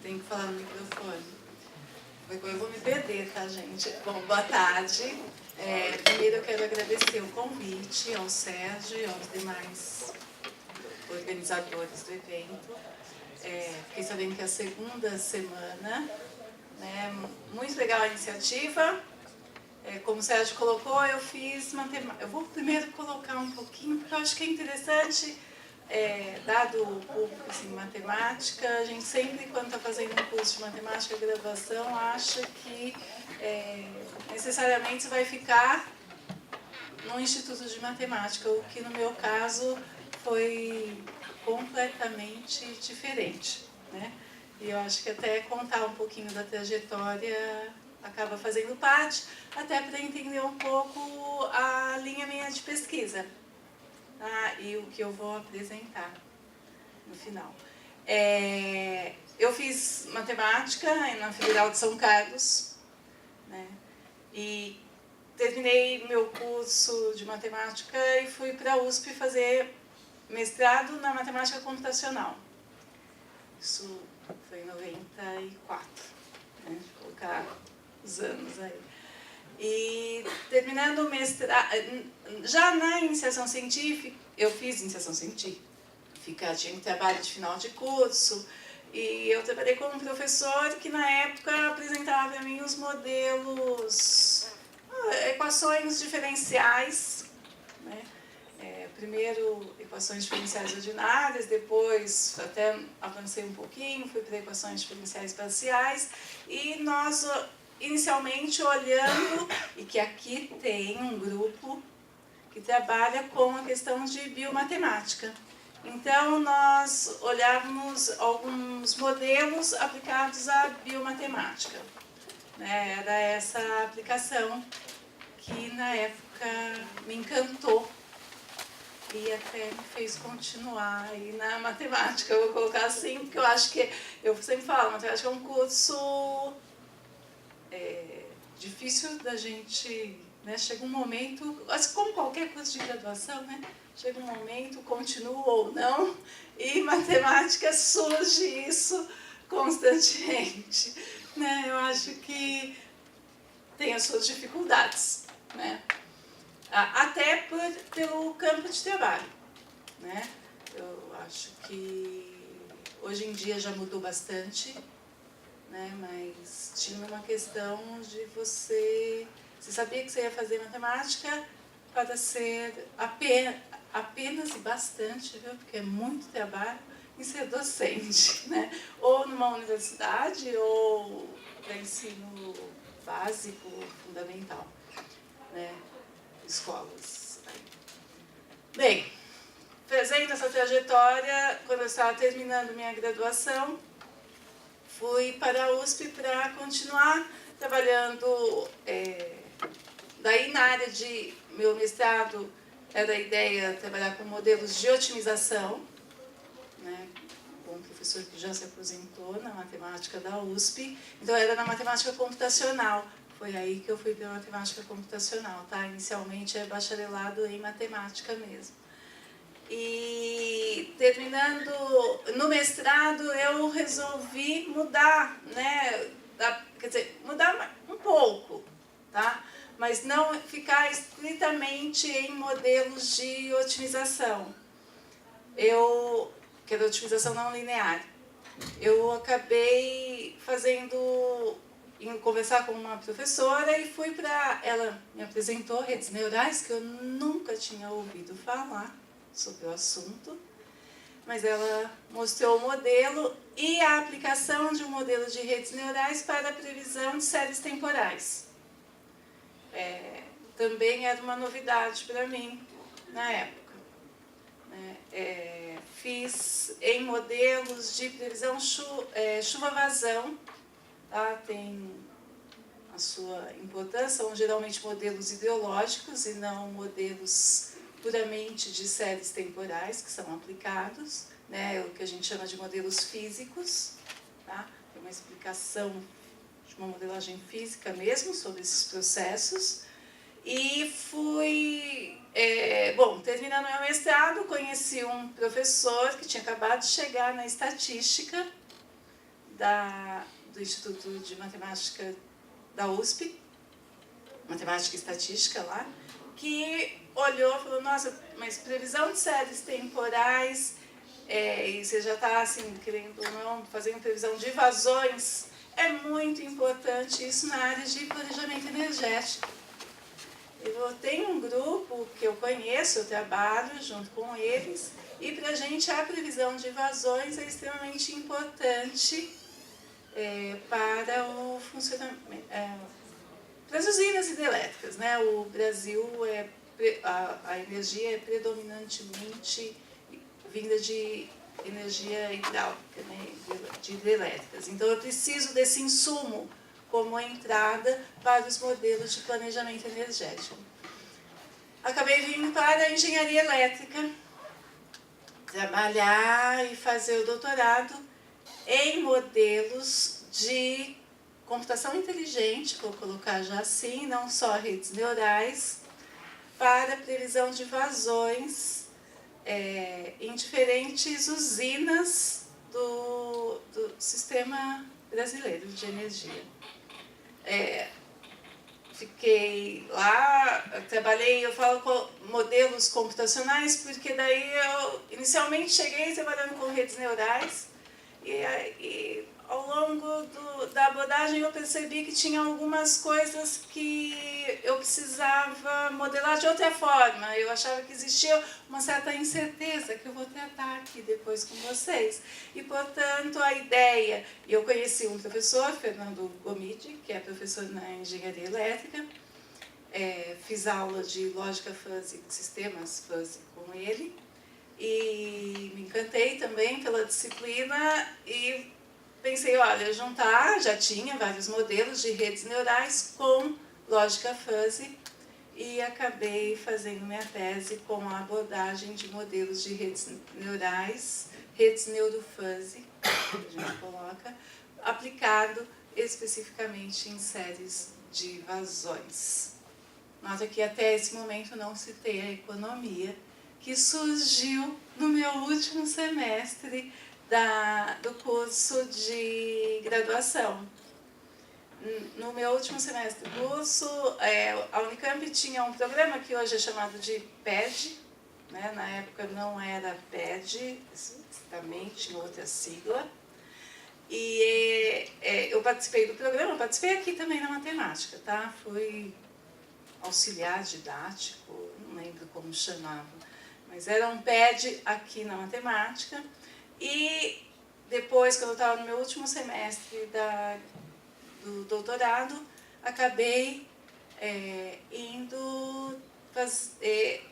Tem que falar no microfone. Eu vou me perder, tá, gente? Bom, boa tarde. Primeiro eu quero agradecer o convite ao Sérgio e aos demais organizadores do evento. Fiquei sabendo que é a segunda semana, né? Muito legal a iniciativa. Como o Sérgio colocou, eu fiz matemática. Eu vou primeiro colocar um pouquinho, porque eu acho que é interessante, dado o público assim, matemática, a gente sempre, quando está fazendo um curso de matemática, graduação, acha que necessariamente vai ficar no Instituto de Matemática, o que no meu caso foi completamente diferente, né? E eu acho que até contar um pouquinho da trajetória acaba fazendo parte, até para entender um pouco a linha minha de pesquisa, tá? E o que eu vou apresentar no final. Eu fiz matemática na Federal de São Carlos, né? E terminei meu curso de matemática e fui para a USP fazer mestrado na matemática computacional. Isso foi em 94, né? Vou colocar os anos aí. E terminando o mestrado, já na iniciação científica, eu fiz iniciação científica, tinha um trabalho de final de curso, e eu trabalhei como professor que na época apresentava para mim os modelos, equações diferenciais, né? Primeiro equações diferenciais ordinárias, depois até avancei um pouquinho, fui para equações diferenciais parciais, e nós inicialmente olhando, e que aqui tem um grupo que trabalha com a questão de biomatemática. Então, nós olhávamos alguns modelos aplicados à biomatemática, né? Era essa aplicação que, na época, me encantou e até me fez continuar aí na matemática. Eu vou colocar assim, porque eu acho que, eu sempre falo, matemática é um curso difícil da gente, né? Chega um momento, assim como qualquer curso de graduação, né? Chega um momento, continua ou não, e matemática surge isso constantemente, né? Eu acho que tem as suas dificuldades, né? Até pelo campo de trabalho, né? Eu acho que hoje em dia já mudou bastante, né? Mas tinha uma questão de você sabia que você ia fazer matemática para ser apenas e bastante, viu? Porque é muito trabalho em ser docente, né? Ou numa universidade ou para ensino básico, fundamental, né? Escolas. Bem, fazendo essa trajetória, quando eu estava terminando minha graduação, fui para a USP para continuar trabalhando. Daí, na área de meu mestrado, era a ideia de trabalhar com modelos de otimização, né, com um professor que já se aposentou na matemática da USP. Então, era na matemática computacional. Foi aí que eu fui para a matemática computacional, tá? Inicialmente é bacharelado em matemática mesmo. E terminando no mestrado, eu resolvi mudar, né? Quer dizer, mudar um pouco, tá? Mas não ficar estritamente em modelos de otimização. Que era otimização não linear. Eu acabei indo conversar com uma professora e fui para... Ela me apresentou redes neurais, que eu nunca tinha ouvido falar sobre o assunto, mas ela mostrou o modelo e a aplicação de um modelo de redes neurais para a previsão de séries temporais. Também era uma novidade para mim na época. Fiz em modelos de previsão chuva-vazão, tá? Tem a sua importância, são geralmente modelos ideológicos e não modelos puramente de séries temporais que são aplicados, né? O que a gente chama de modelos físicos, tá? Tem uma explicação de uma modelagem física mesmo sobre esses processos. E fui, terminando meu mestrado, conheci um professor que tinha acabado de chegar na estatística do Instituto de Matemática da USP, Matemática e Estatística lá, que olhou e falou, nossa, mas previsão de séries temporais, e você já está assim, querendo ou não, fazendo previsão de vazões, é muito importante isso na área de planejamento energético. Eu tenho um grupo que eu conheço, eu trabalho junto com eles, e para a gente a previsão de vazões é extremamente importante para o funcionamento, para as usinas hidrelétricas, né? O Brasil, a energia é predominantemente vinda de energia hidráulica, né? De hidrelétricas. Então eu preciso desse insumo como entrada para os modelos de planejamento energético. Acabei vindo para a engenharia elétrica, trabalhar e fazer o doutorado em modelos de computação inteligente, vou colocar já assim, não só redes neurais, para previsão de vazões em diferentes usinas do sistema brasileiro de energia. Fiquei lá, trabalhei, eu falo com modelos computacionais, porque daí eu inicialmente cheguei trabalhando com redes neurais, e ao longo da abordagem eu percebi que tinha algumas coisas que eu precisava modelar de outra forma. Eu achava que existia uma certa incerteza, que eu vou tratar aqui depois com vocês. E, portanto, a ideia... Eu conheci um professor, Fernando Gomide, que é professor na engenharia elétrica. Fiz aula de lógica fuzzy, sistemas fuzzy com ele. E me encantei também pela disciplina e pensei, olha, juntar, já tinha vários modelos de redes neurais com lógica fuzzy e acabei fazendo minha tese com a abordagem de modelos de redes neurais, redes neurofuzzy, que a gente coloca, aplicado especificamente em séries de vazões. Nota que até esse momento não citei a economia, que surgiu no meu último semestre do curso de graduação. No meu último semestre do curso, a Unicamp tinha um programa que hoje é chamado de PED, né? Na época não era PED, exatamente, tinha outra sigla. E eu participei do programa, participei aqui também na matemática, tá? Fui auxiliar didático, não lembro como chamava. Mas era um PED aqui na matemática. E depois, quando eu estava no meu último semestre do doutorado, acabei indo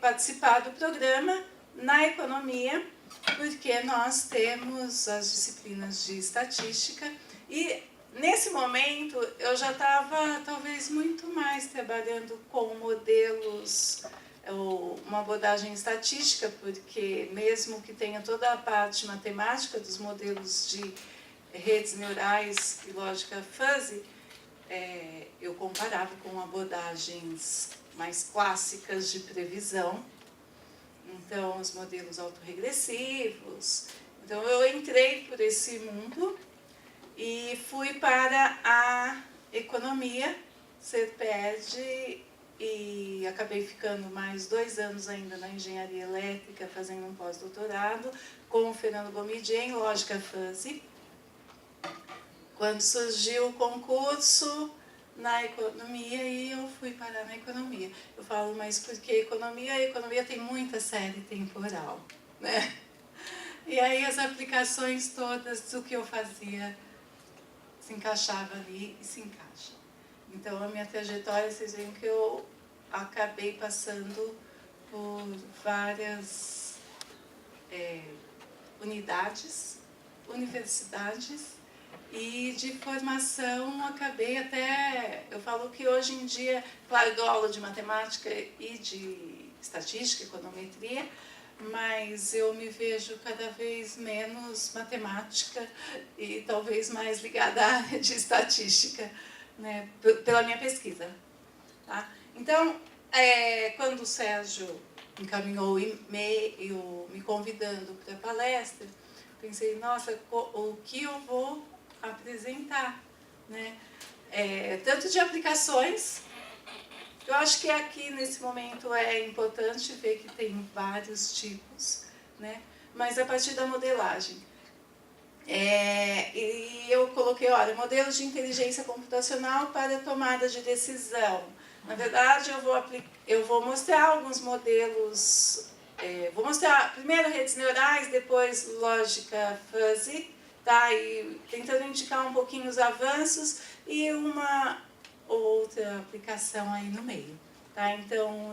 participar do programa na economia, porque nós temos as disciplinas de estatística e nesse momento eu já estava talvez muito mais trabalhando com modelos, uma abordagem estatística, porque mesmo que tenha toda a parte matemática dos modelos de redes neurais e lógica fuzzy, eu comparava com abordagens mais clássicas de previsão, então os modelos autorregressivos. Então eu entrei por esse mundo e fui para a economia, ser PED, e acabei ficando mais 2 anos ainda na engenharia elétrica, fazendo um pós-doutorado com o Fernando Gomide em lógica fuzzy. Quando surgiu o concurso na economia, e eu fui parar na economia. Eu falo, mas por que economia? A economia tem muita série temporal, né? E aí as aplicações todas do que eu fazia se encaixava ali e se encaixa. Então, a minha trajetória, vocês veem que eu acabei passando por várias unidades, universidades, e de formação acabei até... Eu falo que hoje em dia, claro, dou aula de matemática e de estatística, econometria, mas eu me vejo cada vez menos matemática e talvez mais ligada à área de estatística, né, pela minha pesquisa. Tá? Então, quando o Sérgio encaminhou o e-mail me convidando para a palestra, pensei, nossa, o que eu vou apresentar, né? Tanto de aplicações, eu acho que aqui nesse momento é importante ver que tem vários tipos, né? Mas a partir da modelagem. E eu coloquei, olha, modelos de inteligência computacional para tomada de decisão. Na verdade, eu vou mostrar alguns modelos, vou mostrar primeiro redes neurais, depois lógica fuzzy, tá? E tentando indicar um pouquinho os avanços e uma outra aplicação aí no meio, tá? Então,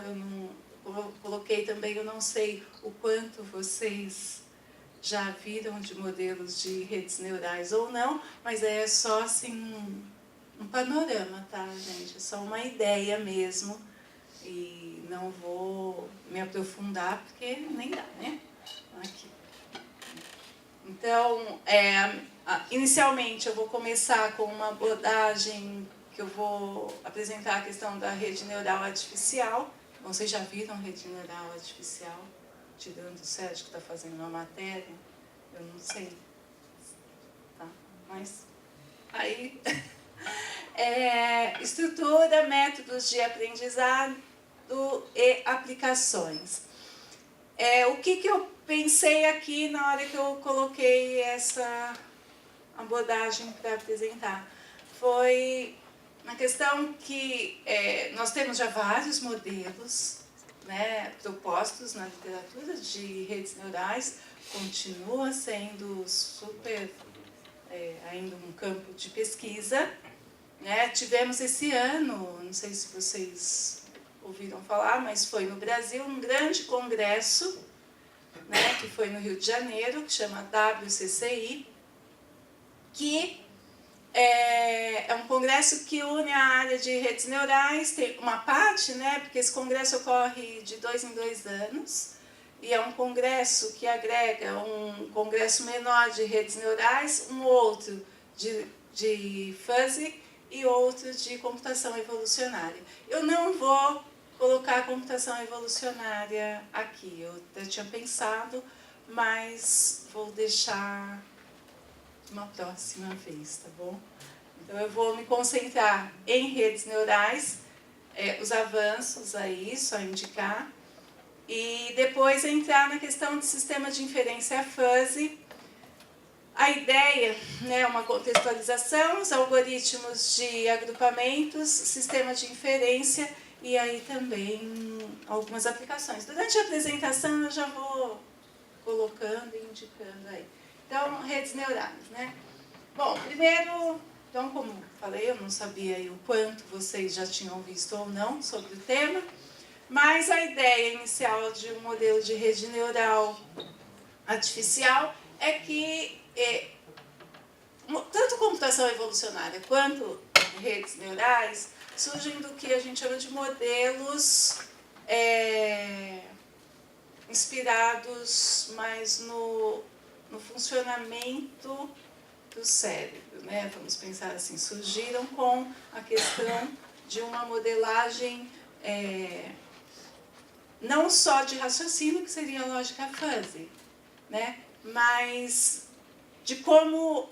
eu coloquei também, eu não sei o quanto vocês já viram de modelos de redes neurais ou não, mas é só assim um panorama, tá, gente? É só uma ideia mesmo e não vou me aprofundar porque nem dá, né? Aqui. Então, inicialmente eu vou começar com uma abordagem que eu vou apresentar a questão da rede neural artificial. Vocês já viram rede neural artificial? Tirando o Sérgio que está fazendo uma matéria, eu não sei, tá? Mas aí, estrutura, métodos de aprendizado e aplicações. O que eu pensei aqui na hora que eu coloquei essa abordagem para apresentar? Foi na questão que nós temos já vários modelos, né, propostos na literatura de redes neurais, continua sendo super ainda um campo de pesquisa, né? Tivemos esse ano, não sei se vocês ouviram falar, mas foi no Brasil um grande congresso, né, que foi no Rio de Janeiro, que chama WCCI, que é um congresso que une a área de redes neurais, tem uma parte, né, porque esse congresso ocorre de 2 em 2 anos, e é um congresso que agrega um congresso menor de redes neurais, um outro de fuzzy e outro de computação evolucionária. Eu não vou colocar a computação evolucionária aqui, eu até tinha pensado, mas vou deixar uma próxima vez, tá bom? Então eu vou me concentrar em redes neurais, os avanços aí, só indicar, e depois entrar na questão de sistema de inferência fuzzy. A ideia, né, uma contextualização, os algoritmos de agrupamentos, sistema de inferência e aí também algumas aplicações. Durante a apresentação eu já vou colocando e indicando aí. Então, redes neurais, né? Bom, primeiro, então, como falei, eu não sabia aí o quanto vocês já tinham visto ou não sobre o tema, mas a ideia inicial de um modelo de rede neural artificial é que tanto computação evolucionária quanto redes neurais surgem do que a gente chama de modelos inspirados mais no funcionamento do cérebro, né? Vamos pensar assim, surgiram com a questão de uma modelagem não só de raciocínio, que seria a lógica fuzzy, né? Mas de como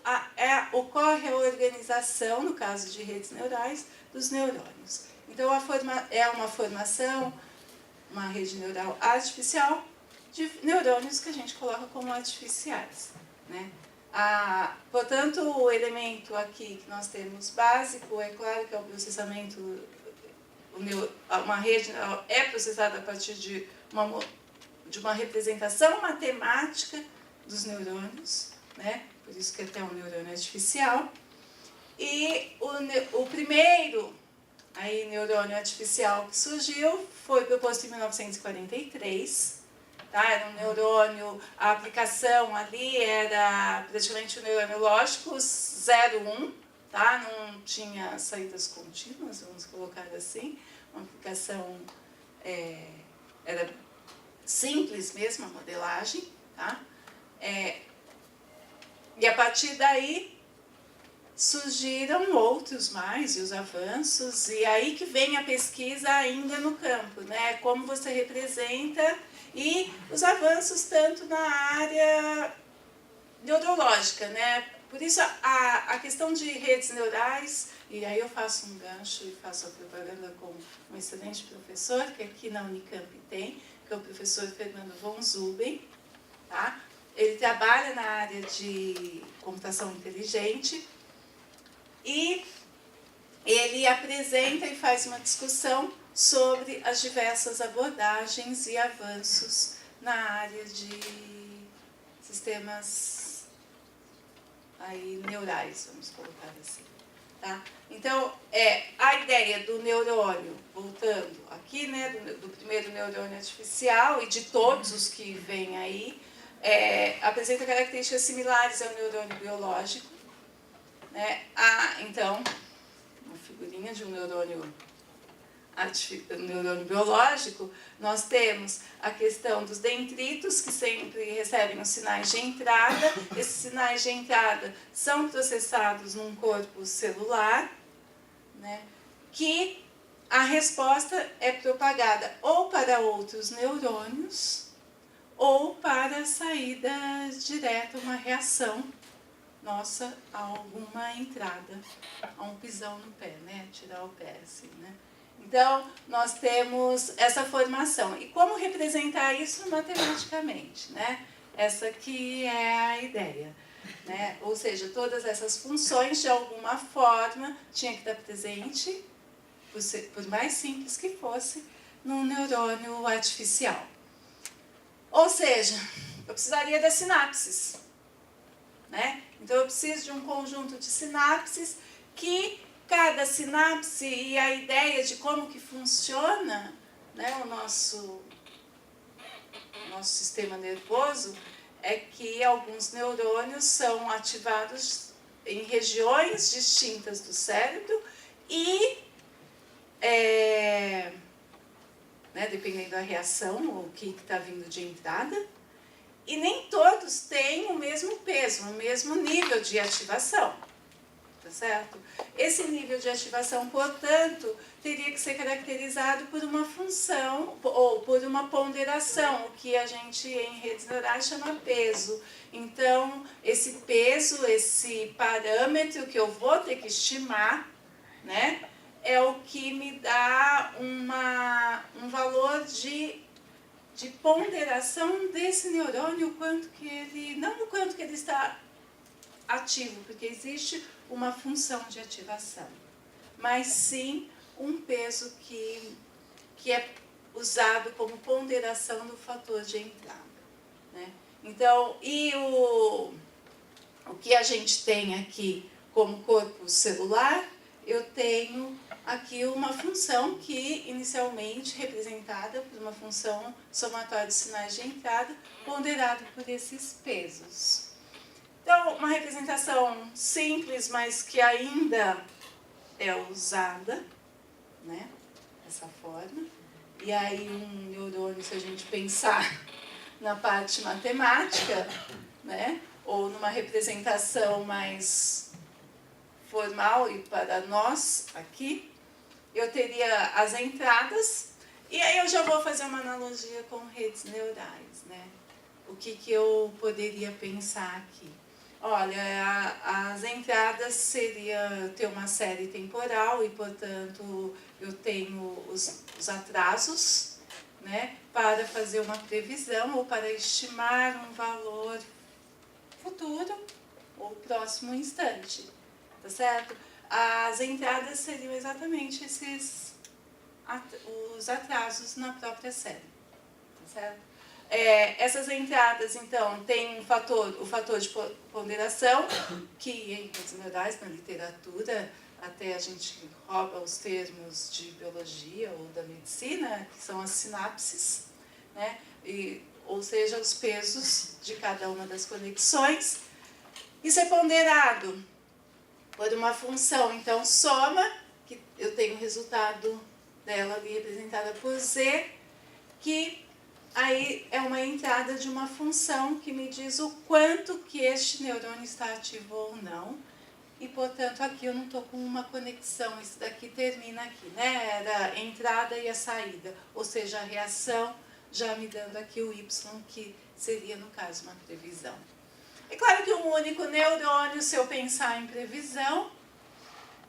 ocorre a organização, no caso de redes neurais, dos neurônios. Então, é uma formação, uma rede neural artificial, de neurônios que a gente coloca como artificiais, né? Portanto, o elemento aqui que nós temos básico, é claro que é o processamento, uma rede é processada a partir de uma representação matemática dos neurônios, né? Por isso que até um neurônio artificial. E o primeiro neurônio artificial que surgiu foi proposto em 1943. Tá? Era um neurônio, a aplicação ali era praticamente um neurônio lógico 0,1, tá? Não tinha saídas contínuas, vamos colocar assim. Uma aplicação era simples mesmo, a modelagem. Tá? E a partir daí surgiram outros mais, e os avanços, e aí que vem a pesquisa ainda no campo, né? Como você representa, e os avanços tanto na área neurológica, né? Por isso, a questão de redes neurais, e aí eu faço um gancho e faço a propaganda com um excelente professor, que aqui na Unicamp tem, que é o professor Fernando von Zuben, tá? Ele trabalha na área de computação inteligente e ele apresenta e faz uma discussão sobre as diversas abordagens e avanços na área de sistemas aí, neurais, vamos colocar assim. Tá? Então, a ideia do neurônio, voltando aqui, né, do primeiro neurônio artificial e de todos os que vêm aí, apresenta características similares ao neurônio biológico. Né? Então, uma figurinha de um neurônio biológico, nós temos a questão dos dendritos, que sempre recebem os sinais de entrada. Esses sinais de entrada são processados num corpo celular, né, que a resposta é propagada ou para outros neurônios ou para a saída direta, uma reação nossa a alguma entrada, a um pisão no pé, né, tirar o pé assim, né. Então, nós temos essa formação. E como representar isso matematicamente? Né? Essa aqui é a ideia. Né? Ou seja, todas essas funções, de alguma forma, tinham que estar presente, por mais simples que fosse, num neurônio artificial. Ou seja, eu precisaria das sinapses. Né? Então, eu preciso de um conjunto de sinapses que cada sinapse e a ideia de como que funciona, né, o nosso sistema nervoso é que alguns neurônios são ativados em regiões distintas do cérebro e, né, dependendo da reação, o que está vindo de entrada, e nem todos têm o mesmo peso, o mesmo nível de ativação. Tá certo? Esse nível de ativação, portanto, teria que ser caracterizado por uma função ou por uma ponderação, o que a gente em redes neurais chama peso. Então, esse peso, esse parâmetro que eu vou ter que estimar, né, é o que me dá um valor de ponderação desse neurônio, quanto que ele, não o quanto que ele está ativo, porque existe uma função de ativação, mas sim um peso que é usado como ponderação do fator de entrada. Né? Então, e o que a gente tem aqui como corpo celular, eu tenho aqui uma função que inicialmente representada por uma função somatória de sinais de entrada, ponderado por esses pesos. Então, uma representação simples, mas que ainda é usada, né, dessa forma. E aí um neurônio, se a gente pensar na parte matemática, né, ou numa representação mais formal e para nós aqui, eu teria as entradas, e aí eu já vou fazer uma analogia com redes neurais, né? O que eu poderia pensar aqui? Olha, as entradas seria ter uma série temporal e, portanto, eu tenho os atrasos, né, para fazer uma previsão ou para estimar um valor futuro ou próximo instante, tá certo? As entradas seriam exatamente os atrasos na própria série, tá certo? Essas entradas, então, tem o fator de ponderação, que em redes neurais, na literatura, até a gente rouba os termos de biologia ou da medicina, que são as sinapses, né? Ou seja, os pesos de cada uma das conexões. Isso é ponderado por uma função, então, soma, que eu tenho o resultado dela ali representada por Z, que aí é uma entrada de uma função que me diz o quanto que este neurônio está ativo ou não. E, portanto, aqui eu não estou com uma conexão, isso daqui termina aqui, né? Era a entrada e a saída, ou seja, a reação já me dando aqui o Y, que seria, no caso, uma previsão. É claro que um único neurônio, se eu pensar em previsão,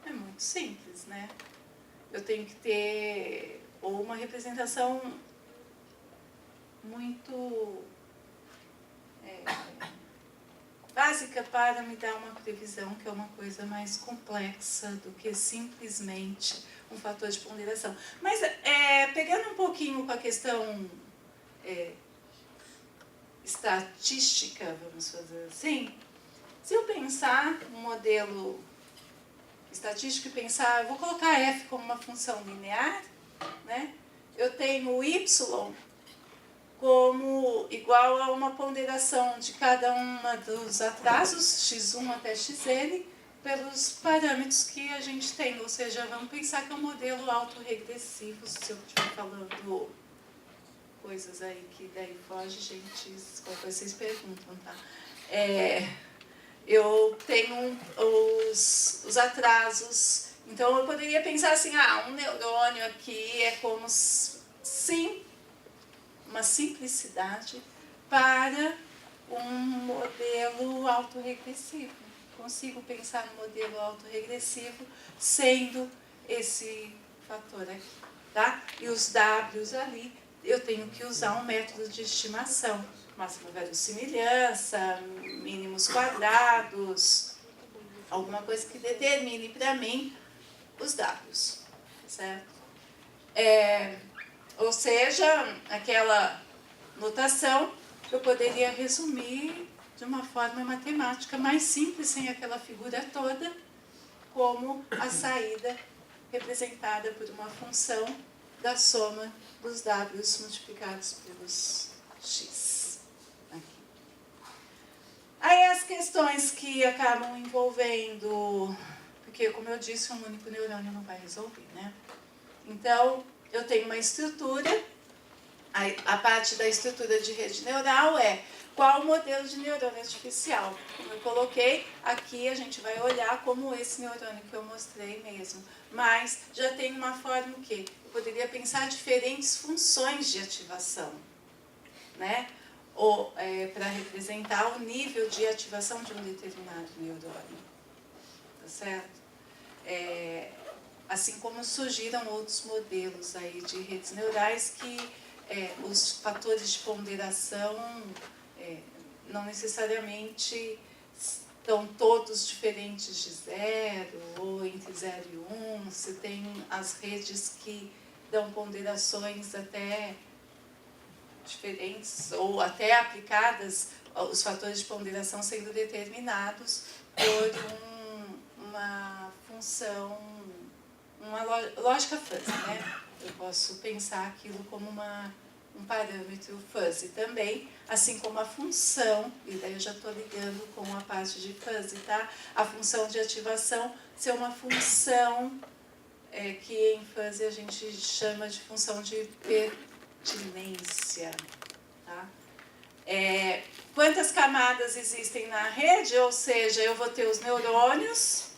é muito simples, né? Eu tenho que ter ou uma representação muito básica para me dar uma previsão, que é uma coisa mais complexa do que simplesmente um fator de ponderação. Mas, pegando um pouquinho com a questão estatística, vamos fazer assim, se eu pensar um modelo estatístico e pensar, eu vou colocar f como uma função linear, né? Eu tenho o y como igual a uma ponderação de cada uma dos atrasos, x1 até xn, pelos parâmetros que a gente tem. Ou seja, vamos pensar que é um modelo autorregressivo, se eu estiver falando coisas aí que daí foge, gente, qualquer coisa vocês perguntam, tá? Eu tenho os atrasos, então eu poderia pensar assim, um neurônio aqui é como sim, uma simplicidade para um modelo autorregressivo. Consigo pensar no modelo autorregressivo sendo esse fator aqui, tá? E os W's ali, eu tenho que usar um método de estimação. Máxima verossimilhança, mínimos quadrados, alguma coisa que determine para mim os W's, certo? Ou seja, aquela notação eu poderia resumir de uma forma matemática mais simples, sem aquela figura toda, como a saída representada por uma função da soma dos W's multiplicados pelos x. Aqui. Aí as questões que acabam envolvendo, porque como eu disse, um único neurônio não vai resolver, né? Então, eu tenho uma estrutura, a parte da estrutura de rede neural é qual o modelo de neurônio artificial. Como eu coloquei, aqui a gente vai olhar como esse neurônio que eu mostrei mesmo. Mas já tem uma forma o quê? Eu poderia pensar diferentes funções de ativação, né? Ou para representar o nível de ativação de um determinado neurônio. Tá certo? Assim como surgiram outros modelos aí de redes neurais que os fatores de ponderação não necessariamente estão todos diferentes de 0 ou entre 0 e 1. Você tem as redes que dão ponderações até diferentes ou até aplicadas, os fatores de ponderação sendo determinados por uma função, uma lógica fuzzy, né? Eu posso pensar aquilo como um parâmetro fuzzy também, assim como a função, e daí eu já estou ligando com a parte de fuzzy, tá? A função de ativação ser uma função que em fuzzy a gente chama de função de pertinência, tá? Quantas camadas existem na rede? Ou seja, eu vou ter os neurônios,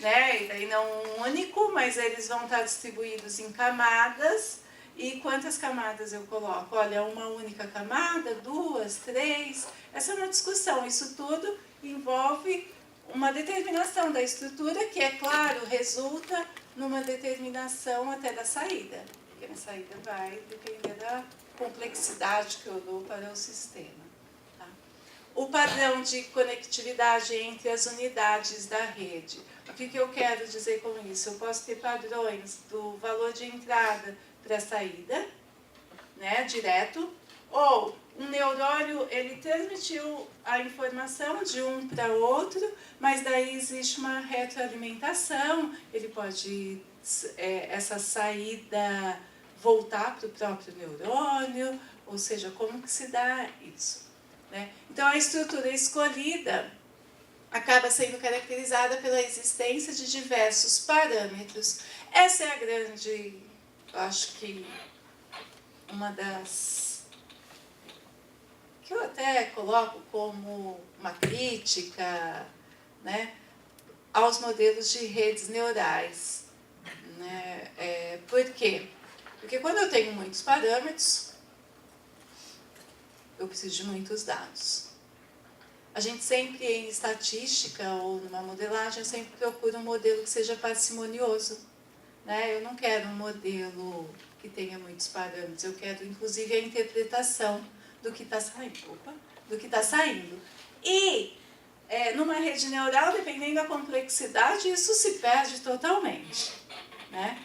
né? E daí não um único, mas eles vão estar distribuídos em camadas. E quantas camadas eu coloco? Olha, uma única camada, 2, 3. Essa é uma discussão. Isso tudo envolve uma determinação da estrutura que, é claro, resulta numa determinação até da saída. Porque a saída vai depender da complexidade que eu dou para o sistema. Tá? O padrão de conectividade entre as unidades da rede. O que eu quero dizer com isso? Eu posso ter padrões do valor de entrada para a saída, né, direto, ou um neurônio, ele transmitiu a informação de um para outro, mas daí existe uma retroalimentação, ele pode, essa saída, voltar para o próprio neurônio, ou seja, como que se dá isso, né? Então, a estrutura escolhida acaba sendo caracterizada pela existência de diversos parâmetros. Essa é a grande, eu acho que uma das que eu até coloco como uma crítica, né, aos modelos de redes neurais, né? Por quê? Porque quando eu tenho muitos parâmetros, eu preciso de muitos dados. A gente sempre, em estatística ou numa modelagem, eu sempre procuro um modelo que seja parcimonioso, né? Eu não quero um modelo que tenha muitos parâmetros, eu quero, inclusive, a interpretação do que está saindo. Do que está saindo. E, numa rede neural, dependendo da complexidade, isso se perde totalmente, né?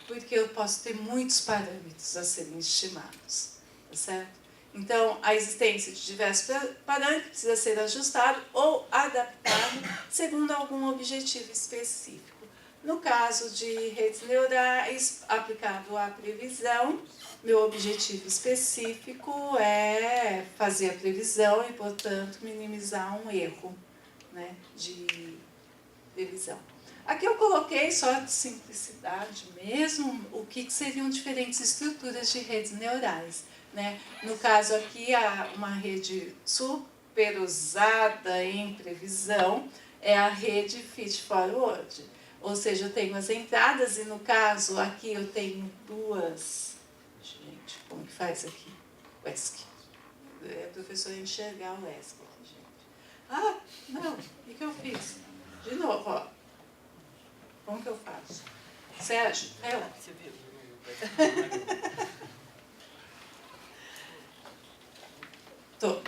Porque eu posso ter muitos parâmetros a serem estimados, tá certo? Então, a existência de diversos parâmetros precisa ser ajustado ou adaptado segundo algum objetivo específico. No caso de redes neurais aplicado à previsão, meu objetivo específico é fazer a previsão e, portanto, minimizar um erro, né, de previsão. Aqui eu coloquei, só de simplicidade mesmo, o que seriam diferentes estruturas de redes neurais, né? No caso aqui, uma rede super usada em previsão é a rede feed-forward. Ou seja, eu tenho as entradas e, no caso, aqui eu tenho duas... Gente, como que faz aqui? O ESC. É professor enxergar o ESC aqui, gente. Ah, não, o que eu fiz? De novo, ó. Como que eu faço? Sérgio, eu. Você viu? Tô.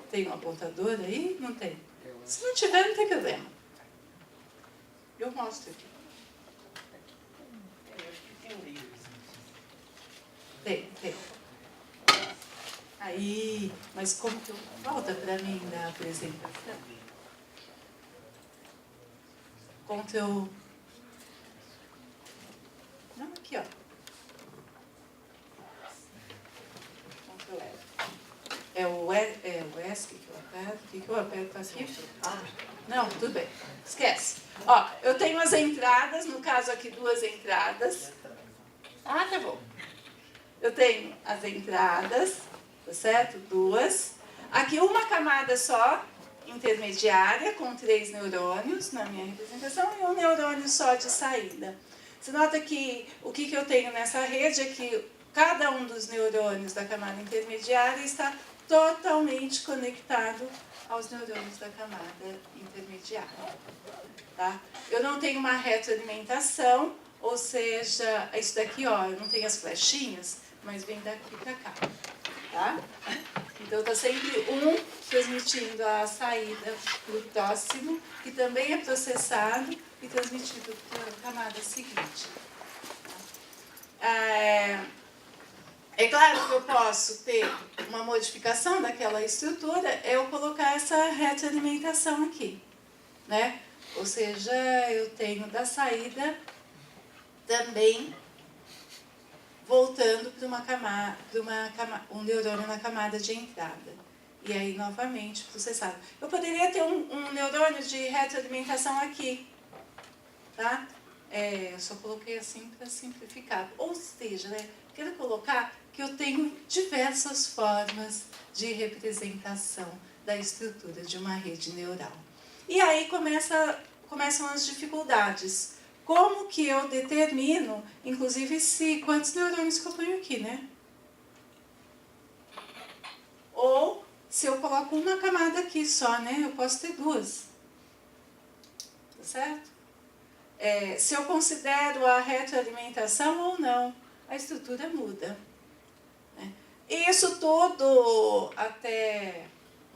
Tem um apontador aí? Não tem. Se não tiver, não tem problema. Eu mostro aqui. Tem. Aí, mas como que eu... Volta para mim da apresentação. Ctrl... Não, aqui, ó. Ctrl F. É o ESC que eu aperto. O que eu aperto aqui? Ah, não, tudo bem. Esquece. Ó, eu tenho as entradas, no caso aqui 2 entradas. Ah, tá bom. Eu tenho as entradas, tá certo? 2. Aqui uma camada só, intermediária, com 3 neurônios na minha representação e um neurônio só de saída. Você nota que o que eu tenho nessa rede é que cada um dos neurônios da camada intermediária está totalmente conectado aos neurônios da camada intermediária. Tá? Eu não tenho uma retroalimentação, ou seja, isso daqui, ó, eu não tenho as flechinhas, mas vem daqui para cá. Tá? Então está sempre um transmitindo a saída para o próximo, que também é processado e transmitido para a camada seguinte. É claro que eu posso ter uma modificação daquela estrutura, eu colocar essa retroalimentação aqui, né? Ou seja, eu tenho da saída também voltando para um neurônio na camada de entrada. E aí, novamente, processado. Eu poderia ter um neurônio de retroalimentação aqui, tá? Eu só coloquei assim para simplificar. Ou seja, né, quero colocar que eu tenho diversas formas de representação da estrutura de uma rede neural. E aí começam as dificuldades. Como que eu determino, inclusive, quantos neurônios que eu ponho aqui, né? Ou se eu coloco uma camada aqui só, né? Eu posso ter 2. Tá certo? Se eu considero a retroalimentação ou não, a estrutura muda. Né? E isso tudo, até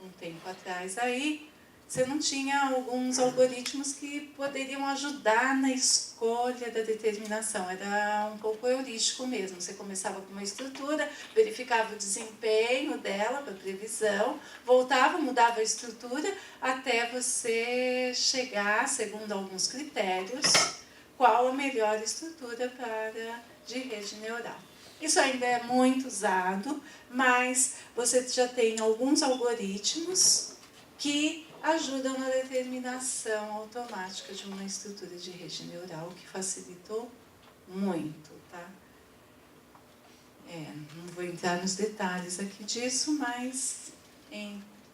um tempo atrás aí, você não tinha alguns algoritmos que poderiam ajudar na escolha da determinação. Era um pouco heurístico mesmo. Você começava com uma estrutura, verificava o desempenho dela para previsão, voltava, mudava a estrutura, até você chegar, segundo alguns critérios, qual a melhor estrutura de rede neural. Isso ainda é muito usado, mas você já tem alguns algoritmos que ajudam na determinação automática de uma estrutura de rede neural, que facilitou muito, tá? Não vou entrar nos detalhes aqui disso, mas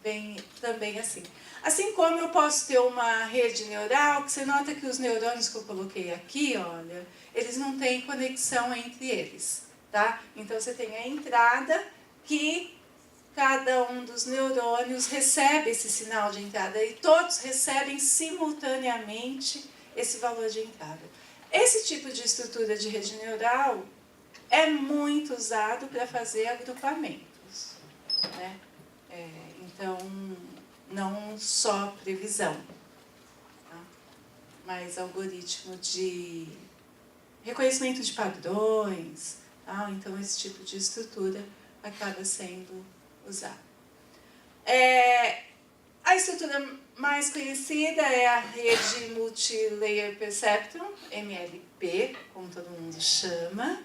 bem também assim. Assim como eu posso ter uma rede neural, que você nota que os neurônios que eu coloquei aqui, olha, eles não têm conexão entre eles, tá? Então você tem a entrada que cada um dos neurônios recebe esse sinal de entrada e todos recebem simultaneamente esse valor de entrada. Esse tipo de estrutura de rede neural é muito usado para fazer agrupamentos, né? Então, não só previsão, tá? Mas algoritmo de reconhecimento de padrões, tá? Então esse tipo de estrutura acaba sendo usado. A estrutura mais conhecida é a rede Multilayer Perceptron, MLP, como todo mundo chama.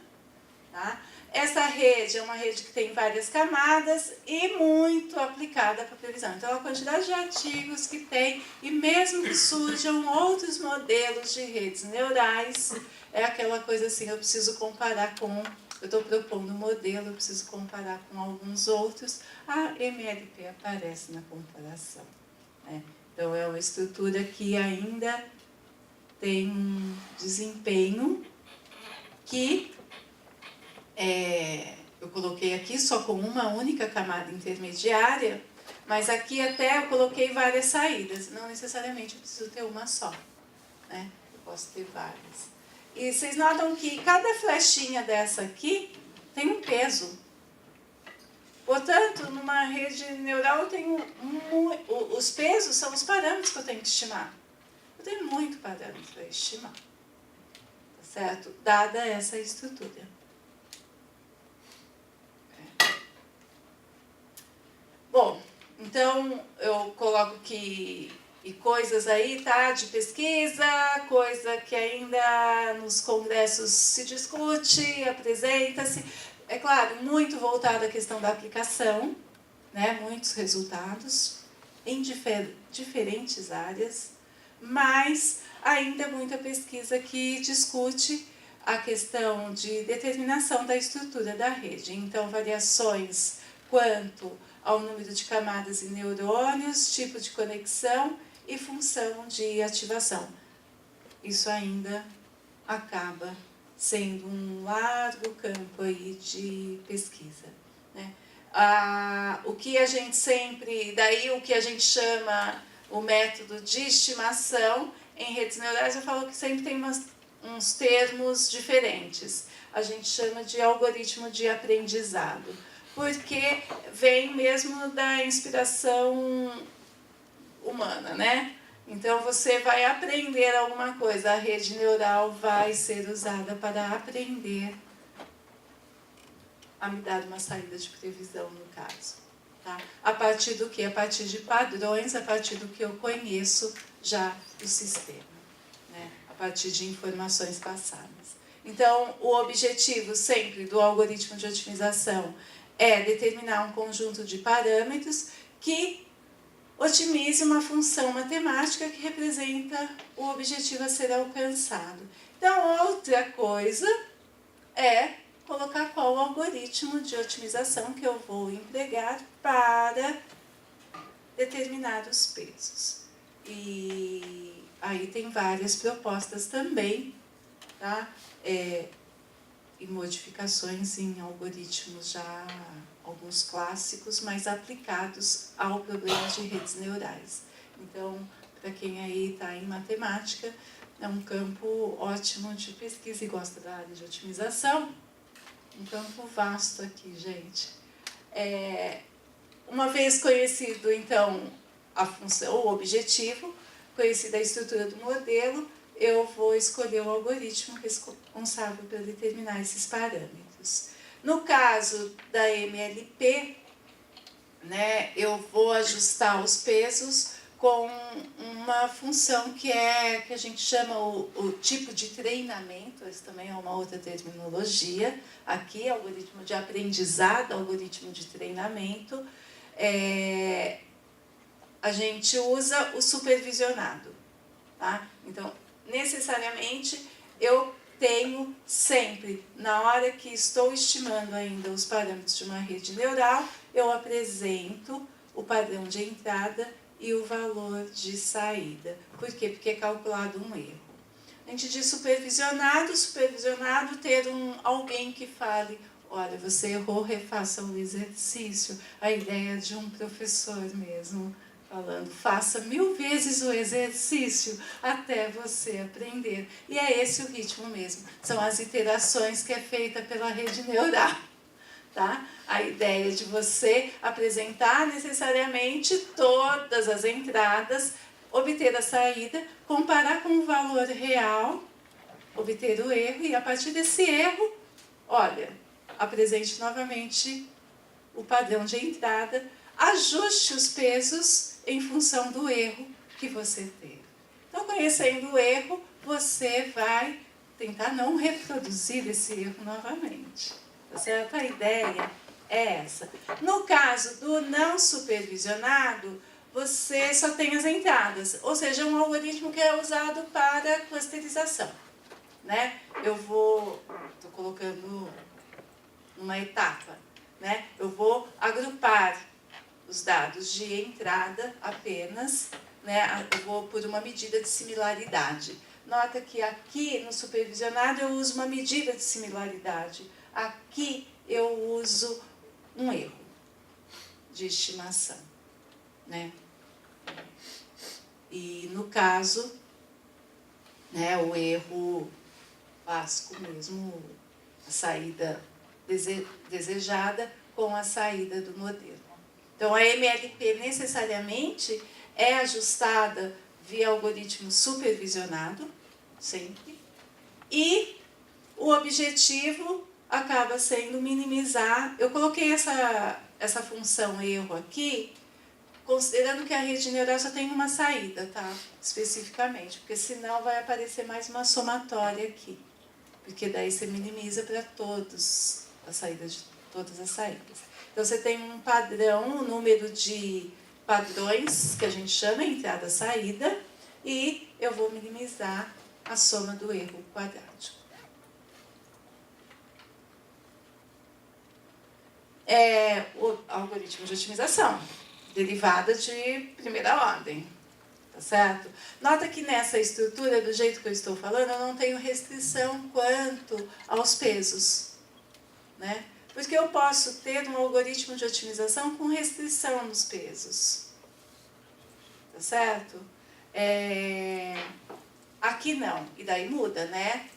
Tá? Essa rede é uma rede que tem várias camadas e muito aplicada para previsão. Então, a quantidade de artigos que tem, e mesmo que surjam outros modelos de redes neurais, é aquela coisa assim, eu preciso comparar com, eu estou propondo um modelo, eu preciso comparar com alguns outros, a MLP aparece na comparação, né? Então, é uma estrutura que ainda tem um desempenho que eu coloquei aqui só com uma única camada intermediária, mas aqui até eu coloquei várias saídas. Não necessariamente eu preciso ter uma só, né? Eu posso ter várias. E vocês notam que cada flechinha dessa aqui tem um peso. Portanto, numa rede neural eu tenho os pesos são os parâmetros que eu tenho que estimar. Eu tenho muito parâmetro para estimar, tá certo? Dada essa estrutura. Bom, então eu coloco que coisas aí, tá, de pesquisa, coisa que ainda nos congressos se discute, apresenta-se. É claro, muito voltado à questão da aplicação, né, muitos resultados em diferentes áreas, mas ainda muita pesquisa que discute a questão de determinação da estrutura da rede. Então, variações quanto ao número de camadas e neurônios, tipo de conexão e função de ativação. Isso ainda acaba sendo um largo campo aí de pesquisa, né? O que a gente sempre, daí o que a gente chama o método de estimação em redes neurais, eu falo que sempre tem uns termos diferentes. A gente chama de algoritmo de aprendizado, porque vem mesmo da inspiração humana, né? Então, você vai aprender alguma coisa, a rede neural vai ser usada para aprender a me dar uma saída de previsão, no caso. Tá? A partir do quê? A partir de padrões, a partir do que eu conheço já do sistema, né? A partir de informações passadas. Então, o objetivo sempre do algoritmo de otimização é determinar um conjunto de parâmetros que otimize uma função matemática que representa o objetivo a ser alcançado. Então, outra coisa é colocar qual o algoritmo de otimização que eu vou empregar para determinar os pesos. E aí tem várias propostas também, tá? E modificações em algoritmos já, alguns clássicos, mas aplicados ao problema de redes neurais. Então, para quem aí está em matemática, é um campo ótimo de pesquisa e gosta da área de otimização. Um campo vasto aqui, gente. Uma vez conhecido, então, a função, o objetivo, conhecida a estrutura do modelo, eu vou escolher o algoritmo responsável para determinar esses parâmetros. No caso da MLP, né, eu vou ajustar os pesos com uma função que a gente chama o tipo de treinamento, isso também é uma outra terminologia, aqui algoritmo de aprendizado, algoritmo de treinamento, a gente usa o supervisionado, tá? Então, necessariamente, eu tenho sempre, na hora que estou estimando ainda os parâmetros de uma rede neural, eu apresento o padrão de entrada e o valor de saída. Por quê? Porque é calculado um erro. A gente diz supervisionado ter alguém que fale olha, você errou, refaça o exercício. A ideia de um professor mesmo, falando, faça 1000 vezes o exercício até você aprender. E é esse o ritmo mesmo. São as iterações que é feita pela rede neural. Tá? A ideia de você apresentar necessariamente todas as entradas, obter a saída, comparar com o valor real, obter o erro e a partir desse erro, olha, apresente novamente o padrão de entrada, ajuste os pesos em função do erro que você teve. Então, conhecendo o erro, você vai tentar não reproduzir esse erro novamente. Tá certo? A ideia é essa. No caso do não supervisionado, você só tem as entradas, ou seja, um algoritmo que é usado para clusterização. Né? Estou colocando uma etapa. Né? Eu vou agrupar os dados de entrada apenas, né? Eu vou por uma medida de similaridade. Nota que aqui no supervisionado eu uso uma medida de similaridade. Aqui eu uso um erro de estimação. Né? E no caso, né, o erro básico mesmo, a saída desejada com a saída do modelo. Então, a MLP necessariamente é ajustada via algoritmo supervisionado, sempre, e o objetivo acaba sendo minimizar. Eu coloquei essa função erro aqui, considerando que a rede neural só tem uma saída, tá? Especificamente, porque senão vai aparecer mais uma somatória aqui, porque daí você minimiza para todos a saída de todas as saídas. Então, você tem um padrão, um número de padrões, que a gente chama entrada e saída, e eu vou minimizar a soma do erro quadrático. O algoritmo de otimização, derivada de primeira ordem, tá certo? Nota que nessa estrutura, do jeito que eu estou falando, eu não tenho restrição quanto aos pesos, né? Porque eu posso ter um algoritmo de otimização com restrição nos pesos, tá certo? Aqui não, e daí muda, né?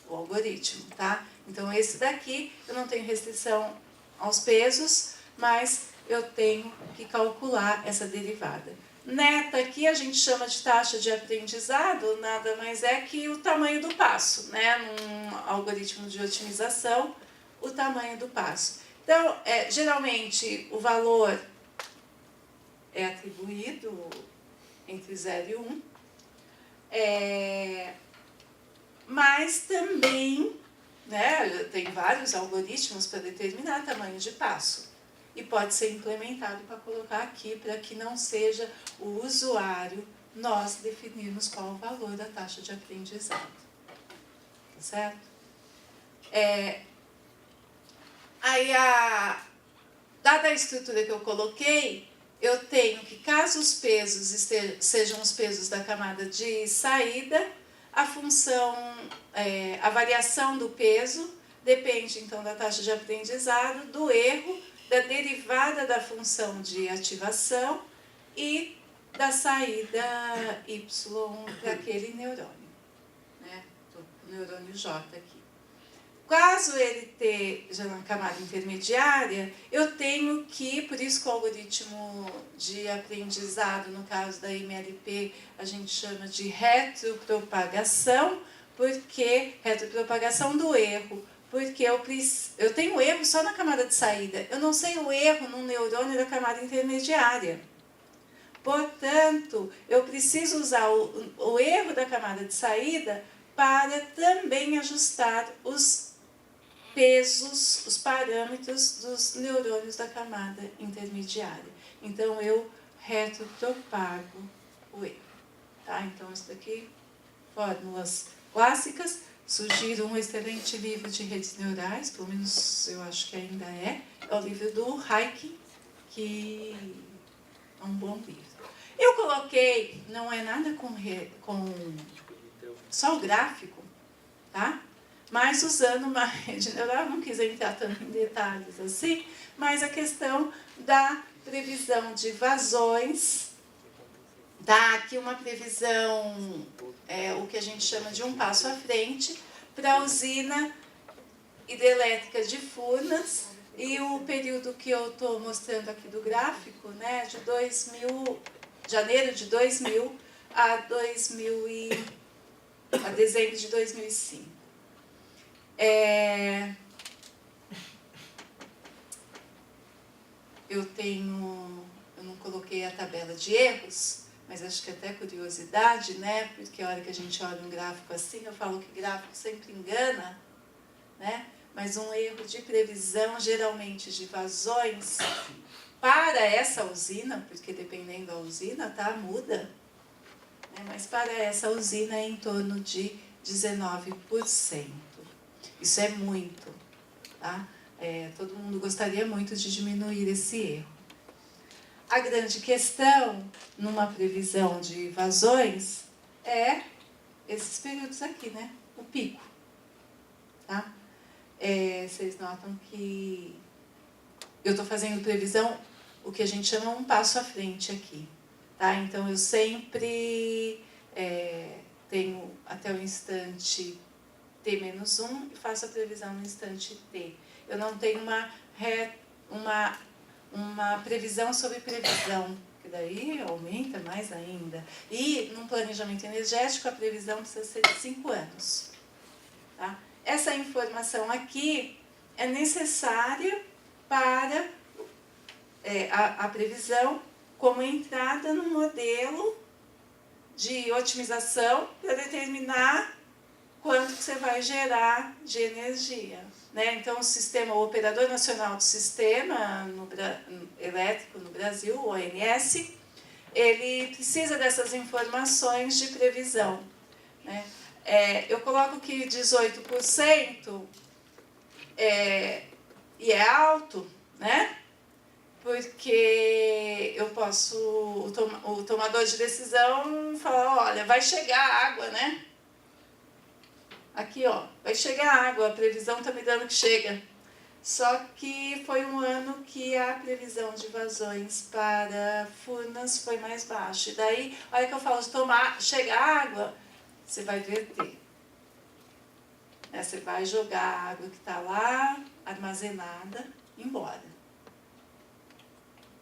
O algoritmo, tá? Então, esse daqui eu não tenho restrição aos pesos, mas eu tenho que calcular essa derivada. Neta aqui a gente chama de taxa de aprendizado, nada mais é que o tamanho do passo, né? Num algoritmo de otimização, o tamanho do passo. Então, geralmente o valor é atribuído entre 0 e 1, mas também, né, tem vários algoritmos para determinar tamanho de passo. E pode ser implementado para colocar aqui, para que não seja o usuário nós definirmos qual o valor da taxa de aprendizado. Tá certo? Aí, dada a estrutura que eu coloquei, eu tenho que, caso os pesos sejam os pesos da camada de saída, a função, a variação do peso depende, então, da taxa de aprendizado, do erro, da derivada da função de ativação e da saída y para aquele neurônio, né? O neurônio J aqui. Caso ele esteja na camada intermediária, eu tenho que, por isso que o algoritmo de aprendizado, no caso da MLP, a gente chama de retropropagação, porque retropropagação do erro, porque eu tenho erro só na camada de saída, eu não sei o erro num neurônio da camada intermediária. Portanto, eu preciso usar o erro da camada de saída para também ajustar os pesos, os parâmetros dos neurônios da camada intermediária. Então, eu retropropago o erro. Tá? Então, isso daqui, fórmulas clássicas. Sugiro um excelente livro de redes neurais, pelo menos eu acho que ainda é o livro do Hayek, que é um bom livro. Eu coloquei, não é nada com só o gráfico, tá? mas usando uma rede neural, não quis entrar tanto em detalhes assim, mas a questão da previsão de vazões, dá aqui uma previsão, o que a gente chama de um passo à frente, para a usina hidrelétrica de Furnas, e o período que eu estou mostrando aqui do gráfico, né, de 2000, janeiro de 2000 a dezembro de 2005. Eu não coloquei a tabela de erros, mas acho que até curiosidade, né? Porque a hora que a gente olha um gráfico assim, eu falo que gráfico sempre engana, né? Mas um erro de previsão, geralmente de vazões, para essa usina, porque dependendo da usina, tá, muda, né? Mas para essa usina é em torno de 19%. Isso é muito, tá? Todo mundo gostaria muito de diminuir esse erro. A grande questão, numa previsão de vazões, é esses períodos aqui, né? O pico, tá? Vocês notam que eu estou fazendo previsão, o que a gente chama um passo à frente aqui, tá? Então, eu sempre tenho até o instante T-1 e faço a previsão no instante T. Eu não tenho uma previsão sobre previsão, que daí aumenta mais ainda. E, num planejamento energético, a previsão precisa ser de 5 anos. Tá? Essa informação aqui é necessária para a previsão como entrada no modelo de otimização para determinar quanto que você vai gerar de energia. Né? Então, o Operador Nacional do Sistema Elétrico no Brasil, o ONS, ele precisa dessas informações de previsão. Né? Eu coloco que 18% e é alto, né? Porque eu posso, o tomador de decisão falar, olha, vai chegar água, né? Aqui, ó, vai chegar água, a previsão está me dando que chega. Só que foi um ano que a previsão de vazões para Furnas foi mais baixa. E daí, a hora que eu falo de chegar água, você vai verter. Você vai jogar a água que está lá, armazenada, embora.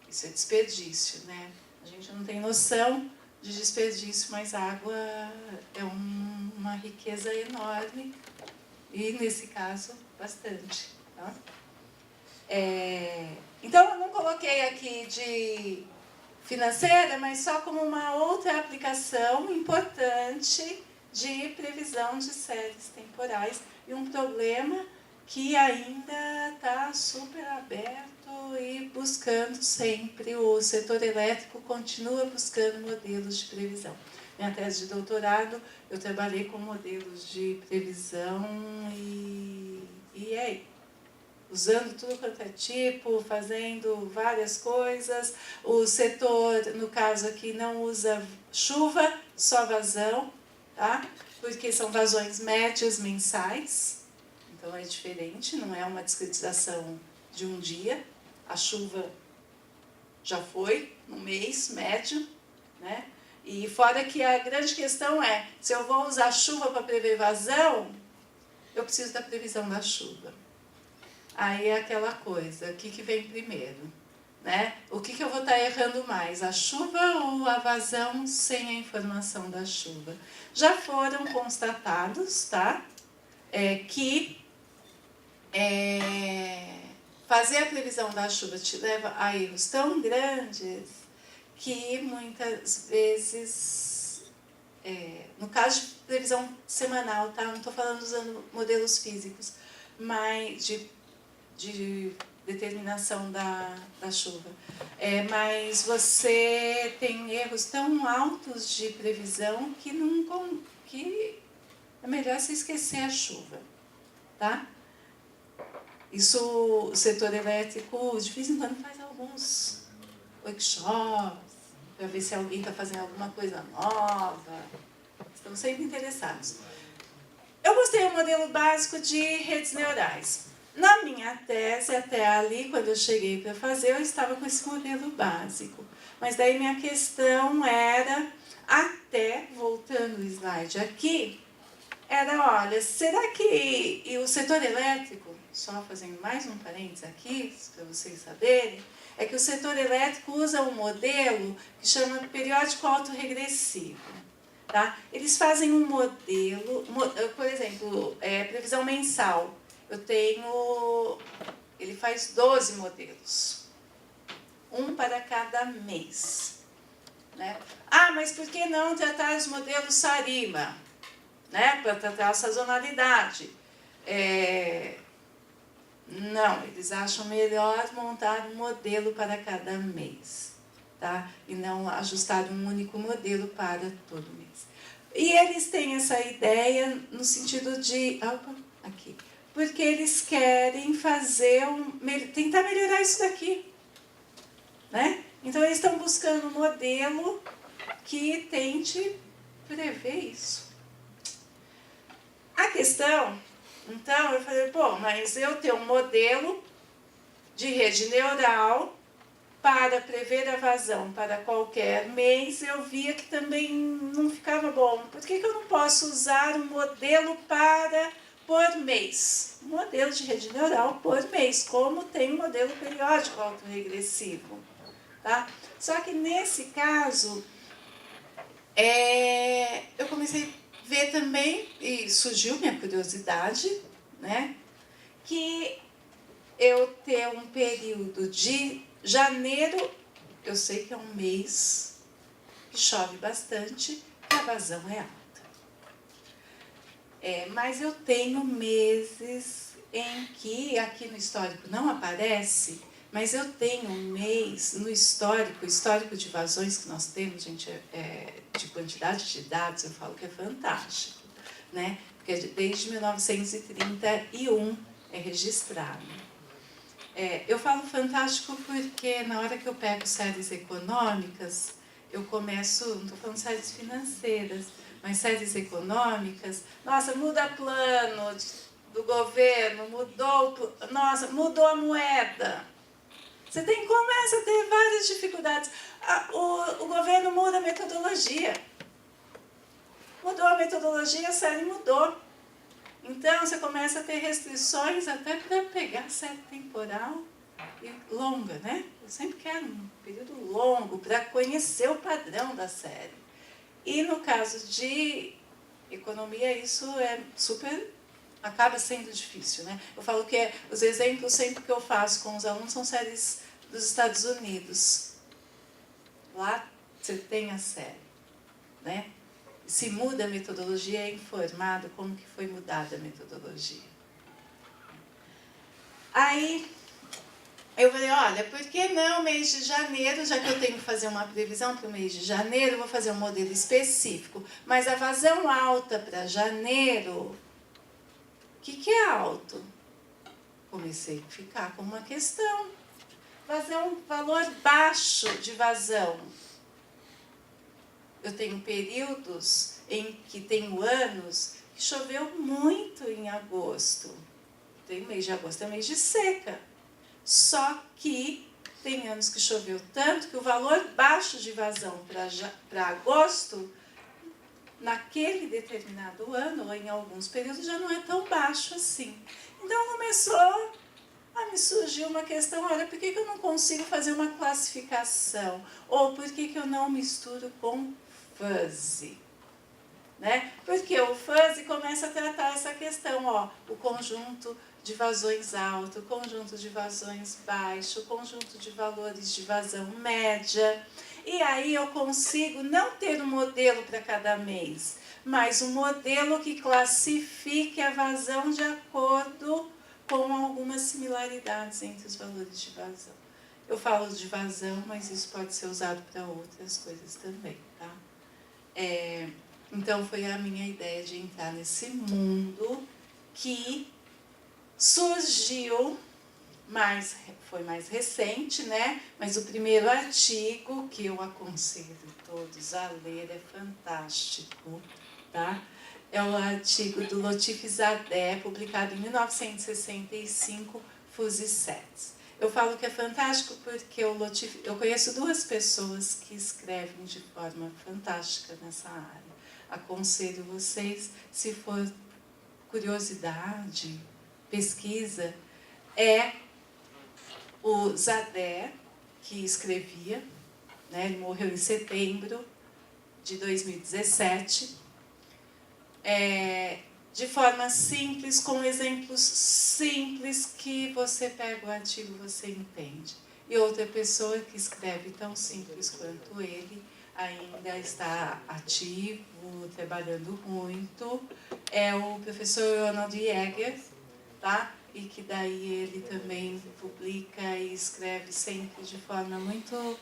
Isso é desperdício, né? A gente não tem noção de desperdício, mas a água é uma riqueza enorme e, nesse caso, bastante. Tá? Então, eu não coloquei aqui de financeira, mas só como uma outra aplicação importante de previsão de séries temporais e um problema que ainda está super aberto e buscando sempre, o setor elétrico continua buscando modelos de previsão. Minha tese de doutorado, eu trabalhei com modelos de previsão e usando tudo quanto é tipo, fazendo várias coisas. O setor, no caso aqui, não usa chuva, só vazão, tá? Porque são vazões médias mensais, então é diferente, não é uma discretização de um dia. A chuva já foi, no mês médio, né? E fora que a grande questão é, se eu vou usar chuva para prever vazão, eu preciso da previsão da chuva. Aí é aquela coisa, o que vem primeiro? Né? O que eu vou estar errando mais, a chuva ou a vazão sem a informação da chuva? Já foram constatados, tá? Que fazer a previsão da chuva te leva a erros tão grandes que muitas vezes, no caso de previsão semanal, tá? Não estou falando usando modelos físicos, mas de determinação da chuva. Mas você tem erros tão altos de previsão que é melhor você esquecer a chuva. Tá? Isso, o setor elétrico, de vez em quando, faz alguns workshops para ver se alguém está fazendo alguma coisa nova. Estão sempre interessados. Eu Eu mostrei um modelo básico de redes neurais. Na minha tese, até ali, quando eu cheguei para fazer, eu estava com esse modelo básico. Mas daí minha questão era, até, voltando o slide aqui, era, olha, será que e o setor elétrico, só fazendo mais um parênteses aqui, para vocês saberem, é que o setor elétrico usa um modelo que chama periódico autorregressivo. Tá? Eles fazem um modelo, por exemplo, previsão mensal. Ele faz 12 modelos, um para cada mês. Né? Ah, mas por que não tratar os modelos Sarima? Né? Para tratar a sazonalidade. Não, eles acham melhor montar um modelo para cada mês. Tá? E não ajustar um único modelo para todo mês. E eles têm essa ideia no sentido de... Opa, aqui. Porque eles querem tentar melhorar isso daqui. Né? Então, eles estão buscando um modelo que tente prever isso. A questão, então, eu falei, pô, mas eu tenho um modelo de rede neural para prever a vazão para qualquer mês, eu via que também não ficava bom. Por que eu não posso usar um modelo por mês? Um modelo de rede neural por mês, como tem um modelo periódico autorregressivo. Tá? Só que nesse caso, eu comecei a ver também, e surgiu minha curiosidade, né, que eu ter um período de janeiro, eu sei que é um mês que chove bastante, e a vazão é alta. Mas eu tenho meses em que, aqui no histórico não aparece, mas eu tenho um mês no histórico, o histórico de vazões que nós temos, gente, de quantidade de dados, eu falo que é fantástico, né? Porque desde 1931 é registrado. Eu falo fantástico porque na hora que eu pego séries econômicas, eu começo, não estou falando séries financeiras, mas séries econômicas, nossa, muda plano do governo, mudou a moeda. Você começa a ter várias dificuldades. O governo muda a metodologia. Mudou a metodologia, a série mudou. Então, você começa a ter restrições até para pegar série temporal e longa, né? Eu sempre quero um período longo para conhecer o padrão da série. E no caso de economia, isso acaba sendo difícil, né? Eu falo que os exemplos sempre que eu faço com os alunos são séries dos Estados Unidos. Lá você tem a série, né? Se muda a metodologia, é informado como que foi mudada a metodologia. Aí, eu falei, olha, por que não mês de janeiro, já que eu tenho que fazer uma previsão para o mês de janeiro, eu vou fazer um modelo específico. Mas a vazão alta para janeiro, o que é alto? Comecei a ficar com uma questão. Valor baixo de vazão. Eu tenho períodos tenho anos que choveu muito em agosto. Tem mês de agosto, é mês de seca. Só que tem anos que choveu tanto que o valor baixo de vazão para agosto, naquele determinado ano, ou em alguns períodos, já não é tão baixo assim. Então começou a me surgir uma questão, olha, por que eu não consigo fazer uma classificação? Ou por que eu não misturo com fuzzy? Né? Porque o fuzzy começa a tratar essa questão, ó, o conjunto de vazões alto, o conjunto de vazões baixo, o conjunto de valores de vazão média. E aí eu consigo não ter um modelo para cada mês, mas um modelo que classifique a vazão de acordo com algumas similaridades entre os valores de vazão. Eu falo de vazão, mas isso pode ser usado para outras coisas também, tá? Então, foi a minha ideia de entrar nesse mundo que surgiu, foi mais recente, né? Mas o primeiro artigo, que eu aconselho todos a ler, é fantástico, tá? é o artigo do Latif Zadeh, publicado em 1965, Fuzzy Sets. Eu falo que é fantástico porque o Latif, eu conheço 2 pessoas que escrevem de forma fantástica nessa área. Aconselho vocês, se for curiosidade, pesquisa, é o Zadeh, que escrevia, né, ele morreu em setembro de 2017, de forma simples, com exemplos simples que você pega o artigo e você entende. E outra pessoa que escreve tão simples quanto ele, ainda está ativo, trabalhando muito, é o professor Ronald Jäger, tá? E que daí ele também publica e escreve sempre de forma muito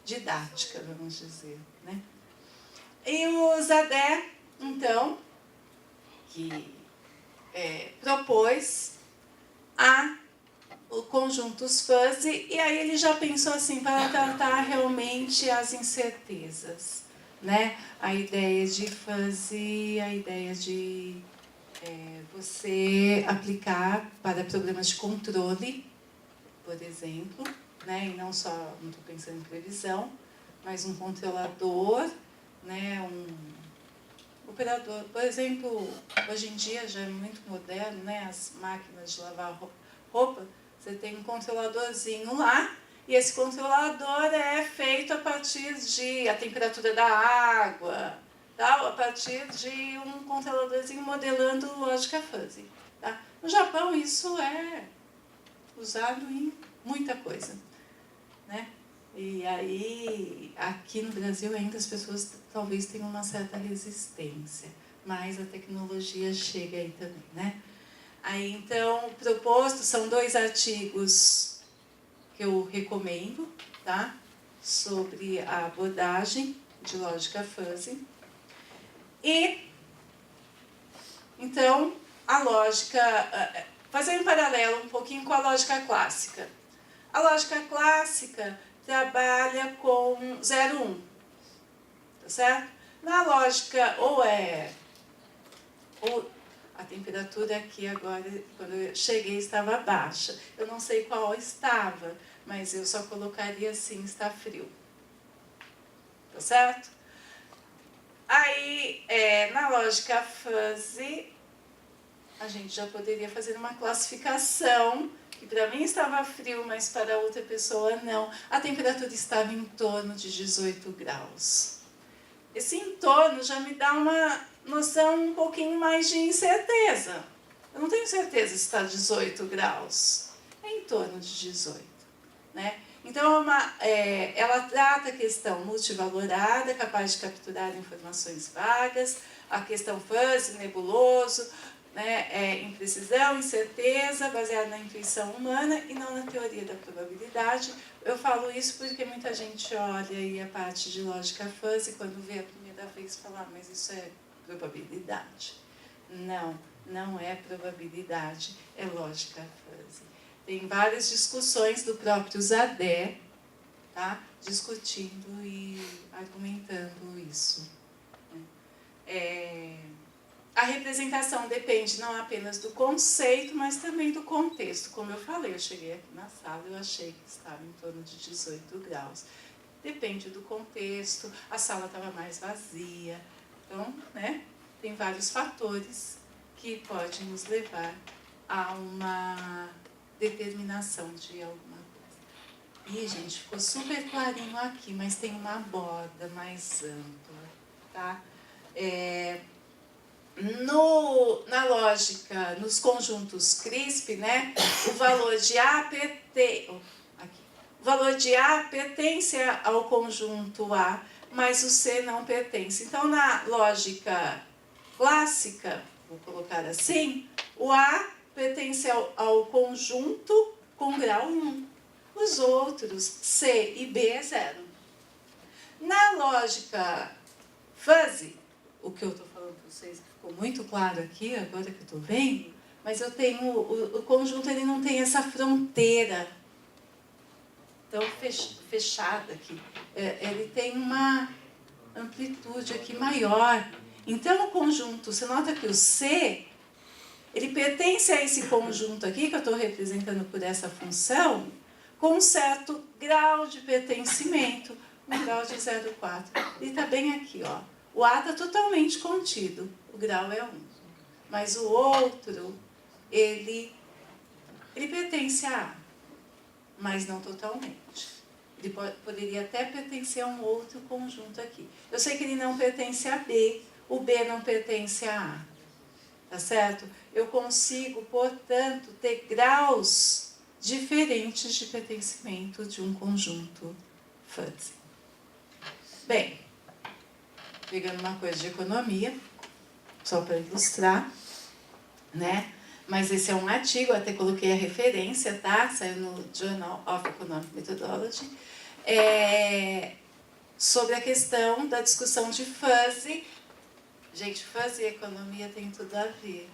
didática, vamos dizer, né? E o Zadeh, então, que propôs o conjuntos fuzzy, e aí ele já pensou assim, para tratar realmente as incertezas, né? A ideia de fuzzy, a ideia de você aplicar para programas de controle, por exemplo, né? E não só, não estou pensando em previsão, mas um controlador, né? Um operador, por exemplo, hoje em dia já é muito moderno, né? As máquinas de lavar roupa, você tem um controladorzinho lá, e esse controlador é feito a partir de a temperatura da água, tá? A partir de um controladorzinho modelando lógica fuzzy. Tá? No Japão isso é usado em muita coisa, né? E aí, aqui no Brasil ainda as pessoas talvez tenham uma certa resistência, mas a tecnologia chega aí também, né? Aí, então, proposto, são 2 artigos que eu recomendo, tá? Sobre a abordagem de lógica fuzzy. E, então, a lógica, fazer um paralelo um pouquinho com a lógica clássica. A lógica clássica trabalha com 0, 1, tá certo? Na lógica, ou a temperatura aqui agora, quando eu cheguei, estava baixa. Eu não sei qual estava, mas eu só colocaria assim, está frio. Tá certo? Aí, na lógica fuzzy, a gente já poderia fazer uma classificação, que para mim estava frio, mas para outra pessoa não. A temperatura estava em torno de 18 graus. Esse em torno já me dá uma noção um pouquinho mais de incerteza. Eu não tenho certeza se está 18 graus. É em torno de 18. Né? Então, ela trata a questão multivalorada, capaz de capturar informações vagas, a questão fuzzy, nebuloso, né? Imprecisão, incerteza, baseada na intuição humana e não na teoria da probabilidade. Eu falo isso porque muita gente olha aí a parte de lógica fuzzy quando vê a primeira vez falar, mas isso é probabilidade. Não, não é probabilidade, é lógica fuzzy. Tem várias discussões do próprio Zadeh, tá? Discutindo e argumentando isso. A representação depende não apenas do conceito, mas também do contexto. Como eu falei, eu cheguei aqui na sala e eu achei que estava em torno de 18 graus. Depende do contexto, a sala estava mais vazia. Então, né, tem vários fatores que podem nos levar a uma determinação de alguma coisa. Ih, gente, ficou super clarinho aqui, mas tem uma borda mais ampla, tá? Na lógica, nos conjuntos CRISP, né, o valor de A o valor de A pertence ao conjunto A, mas o C não pertence. Então, na lógica clássica, vou colocar assim, o A pertence ao conjunto com grau 1. Os outros, C e B, é 0. Na lógica fuzzy, o que eu estou falando para vocês ficou muito claro aqui, agora que eu estou vendo, mas eu tenho, o conjunto ele não tem essa fronteira tão fechada aqui. Ele tem uma amplitude aqui maior. Então, o conjunto, você nota que o C, ele pertence a esse conjunto aqui, que eu estou representando por essa função, com um certo grau de pertencimento, um grau de 0,4. Ele está bem aqui, ó. O A está totalmente contido, o grau é 1. Mas o outro, ele pertence a A, mas não totalmente. Ele poderia até pertencer a um outro conjunto aqui. Eu sei que ele não pertence a B, o B não pertence a A. Tá certo? Eu consigo, portanto, ter graus diferentes de pertencimento de um conjunto fuzzy. Bem, pegando uma coisa de economia, só para ilustrar, né? Mas esse é um artigo, eu até coloquei a referência, tá? Saiu no Journal of Economic Methodology, sobre a questão da discussão de fuzzy. Gente, fuzzy e economia tem tudo a ver,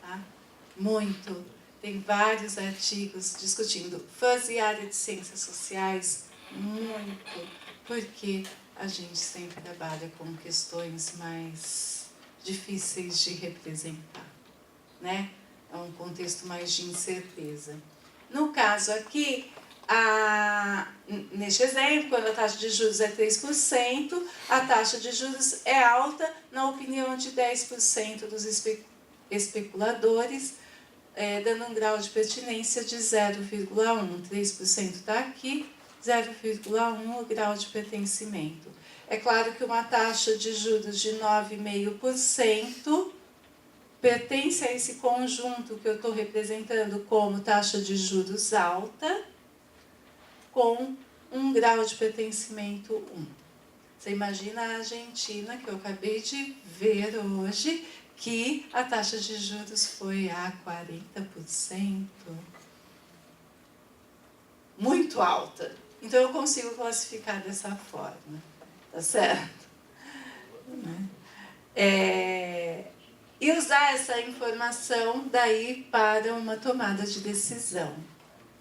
tá? Muito. Tem vários artigos discutindo fuzzy área de ciências sociais, muito, porque a gente sempre trabalha com questões mais difíceis de representar, né? É um contexto mais de incerteza. No caso aqui, neste exemplo, quando a taxa de juros é 3%, a taxa de juros é alta, na opinião de 10% dos especuladores, dando um grau de pertinência de 0,1. 3% está aqui, 0,1 o grau de pertencimento. É claro que uma taxa de juros de 9,5% pertence a esse conjunto que eu estou representando como taxa de juros alta, com um grau de pertencimento 1. Você imagina a Argentina, que eu acabei de ver hoje, que a taxa de juros foi a 40%. Muito alta. Então, eu consigo classificar dessa forma. Tá certo? E usar essa informação daí para uma tomada de decisão,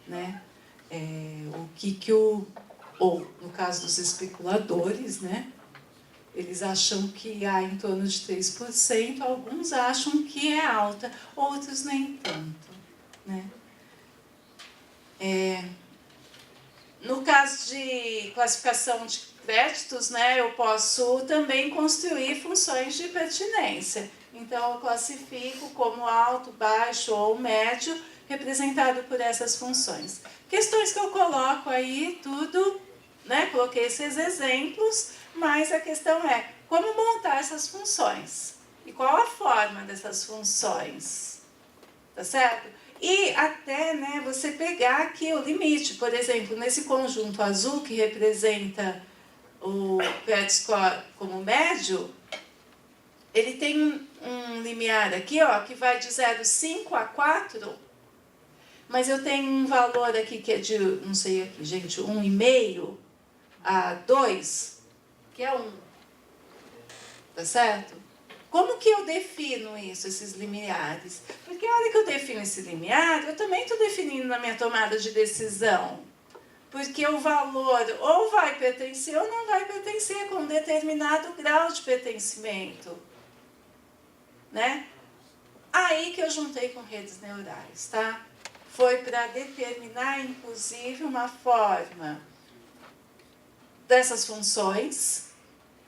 né? Ou no caso dos especuladores, né? Eles acham que há em torno de 3%, alguns acham que é alta, outros nem tanto, né? No caso de classificação de créditos, né, eu posso também construir funções de pertinência. Então, eu classifico como alto, baixo ou médio, representado por essas funções. Questões que eu coloco aí, tudo, né, coloquei esses exemplos, mas a questão é como montar essas funções e qual a forma dessas funções, tá certo? E até, né, você pegar aqui o limite, por exemplo, nesse conjunto azul que representa o credit score como médio, ele tem um limiar aqui, ó, que vai de 0,5 a 4, mas eu tenho um valor aqui que é de, não sei aqui, gente, 1,5 a 2, que é 1. Tá certo? Como que eu defino isso, esses limiares? Porque a hora que eu defino esse limiar, eu também estou definindo na minha tomada de decisão. Porque o valor ou vai pertencer ou não vai pertencer com um determinado grau de pertencimento. Né? Aí que eu juntei com redes neurais, tá? Foi para determinar, inclusive, uma forma dessas funções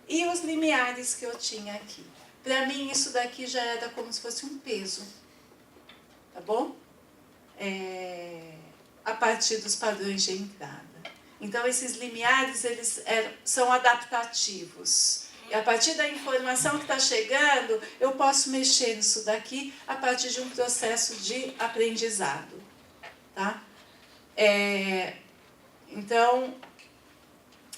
e os limiares que eu tinha aqui. Para mim, isso daqui já era como se fosse um peso, tá bom? A partir dos padrões de entrada. Então, esses limiares, eles são adaptativos. E a partir da informação que está chegando, eu posso mexer nisso daqui a partir de um processo de aprendizado, tá? Então,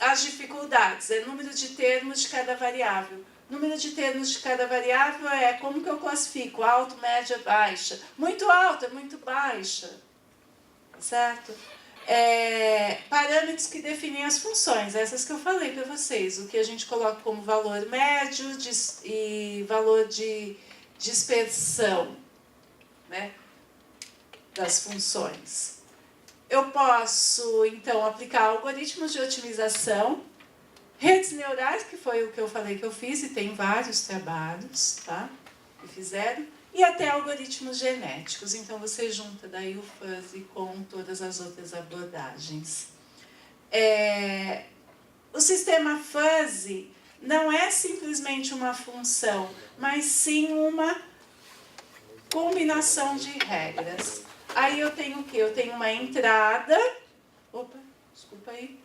as dificuldades é número de termos de cada variável. Número de termos de cada variável é como que eu classifico, alto, média, baixa. Muito alta, muito baixa, certo? Parâmetros que definem as funções, essas que eu falei para vocês, o que a gente coloca como valor médio e valor de dispersão, né, das funções. Eu posso, então, aplicar algoritmos de otimização Redes neurais, que foi o que eu falei que eu fiz, e tem vários trabalhos, tá? Que fizeram, e até algoritmos genéticos. Então, você junta daí o fuzzy com todas as outras abordagens. O sistema fuzzy não é simplesmente uma função, mas sim uma combinação de regras. Aí eu tenho o quê? Eu tenho uma entrada. Opa, desculpa aí.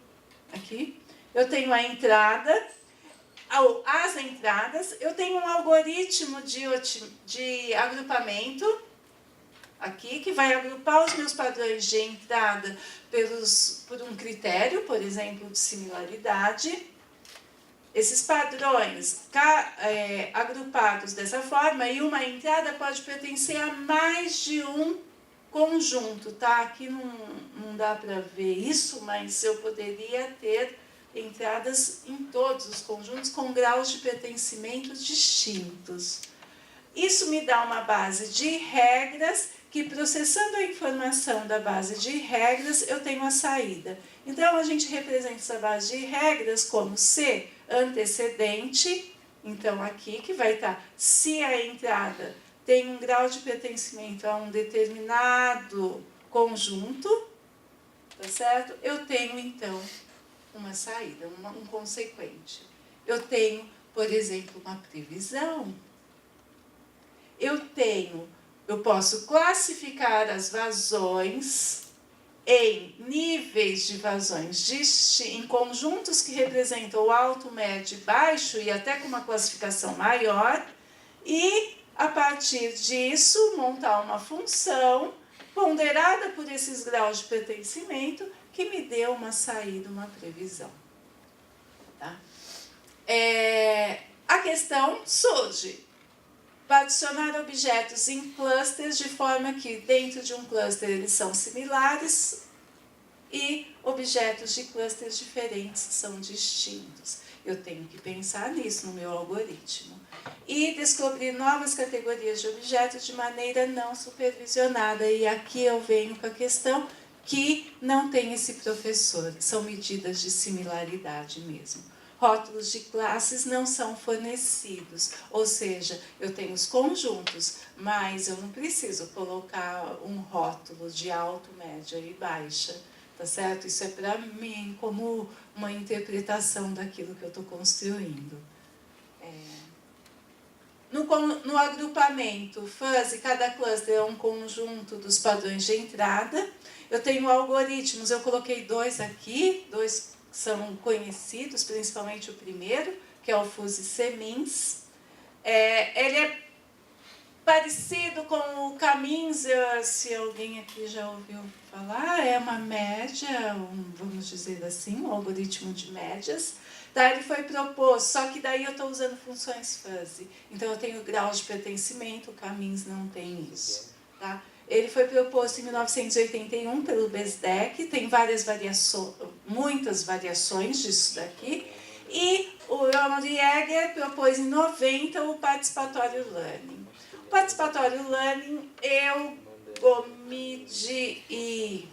Aqui. Eu tenho a entrada, as entradas. Eu tenho um algoritmo de agrupamento, aqui, que vai agrupar os meus padrões de entrada por um critério, por exemplo, de similaridade. Esses padrões agrupados dessa forma, e uma entrada pode pertencer a mais de um conjunto, tá? Aqui não dá para ver isso, mas eu poderia ter entradas em todos os conjuntos com graus de pertencimento distintos. Isso me dá uma base de regras que, processando a informação da base de regras, eu tenho a saída. Então, a gente representa essa base de regras como C, antecedente. Então, aqui que vai estar, se a entrada tem um grau de pertencimento a um determinado conjunto, tá certo? Eu tenho, então, uma saída, um consequente. Eu tenho, por exemplo, uma previsão. Eu posso classificar as vazões em níveis de vazões, em conjuntos que representam o alto, médio e baixo, e até com uma classificação maior, e, a partir disso, montar uma função ponderada por esses graus de pertencimento que me dê uma saída, uma previsão. Tá? A questão surge. Adicionar objetos em clusters de forma que dentro de um cluster eles são similares e objetos de clusters diferentes são distintos. Eu tenho que pensar nisso no meu algoritmo. E descobrir novas categorias de objetos de maneira não supervisionada. E aqui eu venho com a questão que não tem esse professor, são medidas de similaridade mesmo. Rótulos de classes não são fornecidos, ou seja, eu tenho os conjuntos, mas eu não preciso colocar um rótulo de alto, média e baixa, tá certo? Isso é para mim como uma interpretação daquilo que eu estou construindo. No agrupamento fuzzy, cada cluster é um conjunto dos padrões de entrada. Eu tenho algoritmos, eu coloquei dois aqui, dois são conhecidos, principalmente o primeiro, que é o fuzzy CMINS. Ele é parecido com o Caminhos, se alguém aqui já ouviu falar, é uma média, vamos dizer assim, um algoritmo de médias. Tá, ele foi proposto, só que daí eu estou usando funções fuzzy. Então eu tenho graus de pertencimento, o Caminhos não tem isso. Tá? Ele foi proposto em 1981 pelo Bezdek, tem muitas variações disso daqui. E o Ronald Jäger propôs em 90 o Participatório Learning. O Participatório Learning, Gomide e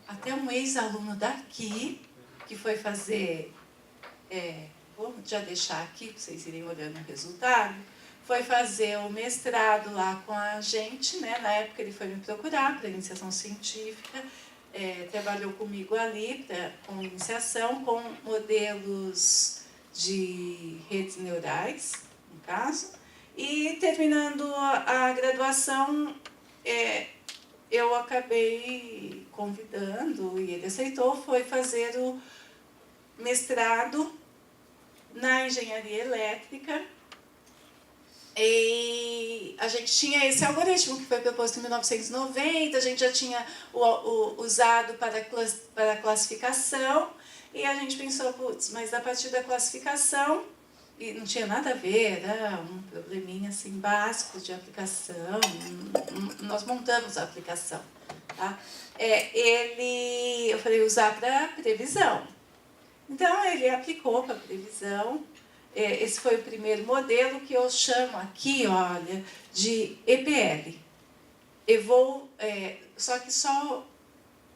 até um ex-aluno daqui, que foi fazer, vou já deixar aqui para vocês irem olhando o resultado, foi fazer o mestrado lá com a gente, né? Na época ele foi me procurar para iniciação científica, trabalhou comigo ali com iniciação, com modelos de redes neurais, no caso, e terminando a graduação, eu acabei convidando, e ele aceitou, foi fazer o mestrado na engenharia elétrica. E a gente tinha esse algoritmo que foi proposto em 1990, a gente já tinha usado para classificação, e a gente pensou, putz, mas a partir da classificação, e não tinha nada a ver, era um probleminha assim básico de aplicação, nós montamos a aplicação. Tá? Eu falei, usar para previsão. Então ele aplicou para previsão. Esse foi o primeiro modelo que eu chamo aqui, olha, de EPL. Só que só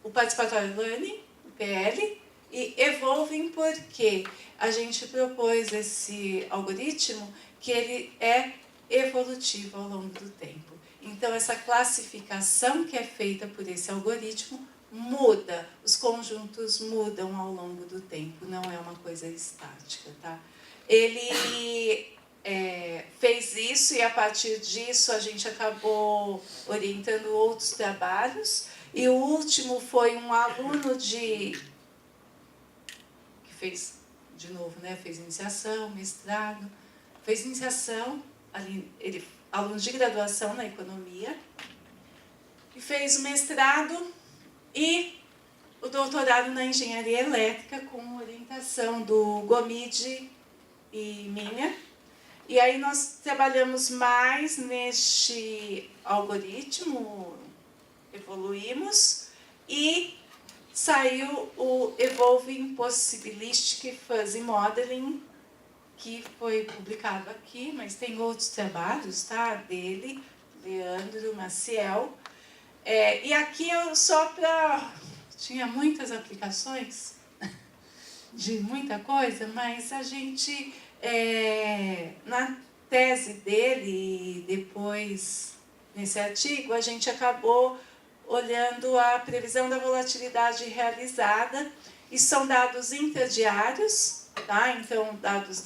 o Participatório Learning, EPL, E evolving porque a gente propôs esse algoritmo que ele é evolutivo ao longo do tempo. Então, essa classificação que é feita por esse algoritmo muda, os conjuntos mudam ao longo do tempo, não é uma coisa estática, tá? Ele fez isso e a partir disso a gente acabou orientando outros trabalhos e o último foi um aluno que fez, de novo, né, fez iniciação, mestrado, fez iniciação, ele aluno de graduação na economia, e fez o mestrado e o doutorado na engenharia elétrica com orientação do Gomide e minha. E aí nós trabalhamos mais neste algoritmo, evoluímos, e saiu o Evolving Possibilistic Fuzzy Modeling, que foi publicado aqui, mas tem outros trabalhos, tá? Dele, Leandro Maciel. E aqui eu só para... Tinha muitas aplicações de muita coisa, mas a gente, na tese dele e depois nesse artigo, a gente acabou olhando a previsão da volatilidade realizada, e são dados intradiários, tá? Então, dados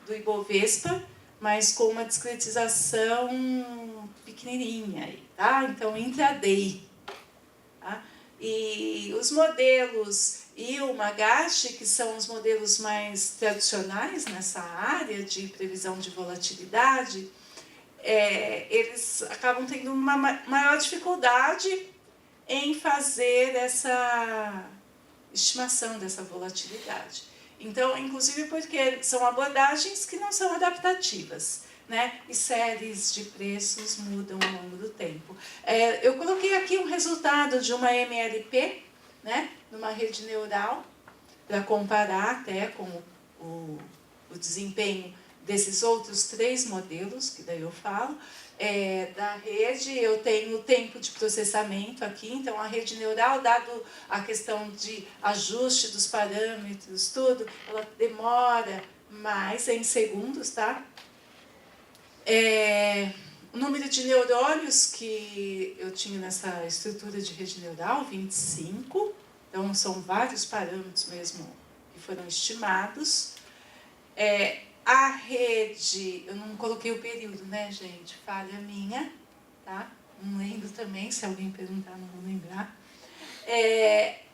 do Ibovespa, mas com uma discretização pequenininha, tá? Então, intraday. Tá? E os modelos e o Magashi, que são os modelos mais tradicionais nessa área de previsão de volatilidade, eles acabam tendo uma maior dificuldade em fazer essa estimação dessa volatilidade. Então, inclusive porque são abordagens que não são adaptativas, né? E séries de preços mudam ao longo do tempo. Eu coloquei aqui um resultado de uma MLP, né? Numa rede neural, para comparar até com o desempenho desses outros 3 modelos, que daí eu falo. Da rede, eu tenho o tempo de processamento aqui, então a rede neural, dado a questão de ajuste dos parâmetros, tudo, ela demora mais em segundos, tá? O número de neurônios que eu tinha nessa estrutura de rede neural, 25, então são vários parâmetros mesmo que foram estimados. A rede, eu não coloquei o período, né, gente? Falha minha, tá? Não lembro também, se alguém perguntar, não vou lembrar.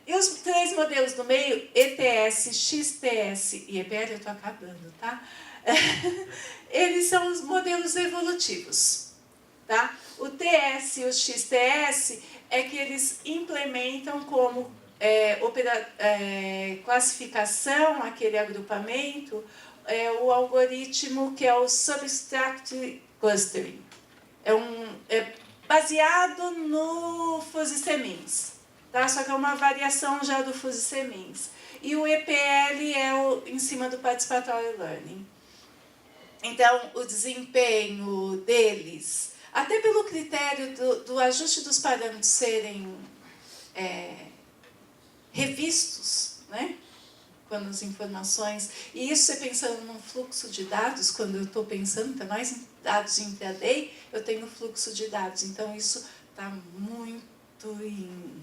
E os 3 modelos do meio, ETS, XTS e EPL, eu estou acabando, tá? Eles são os modelos evolutivos, tá? O TS e o XTS é que eles implementam como classificação, aquele agrupamento, o algoritmo que é o Substruct Clustering. É baseado no Fuzzy-Semins, tá? Só que é uma variação já do Fuzzy-Semins. E o EPL é em cima do Participatory Learning. Então, o desempenho deles, até pelo critério do ajuste dos parâmetros serem revistos, né? Quando as informações... E isso você pensando num fluxo de dados, quando eu estou pensando, tá mais em dados intraday, eu tenho fluxo de dados. Então, isso está muito em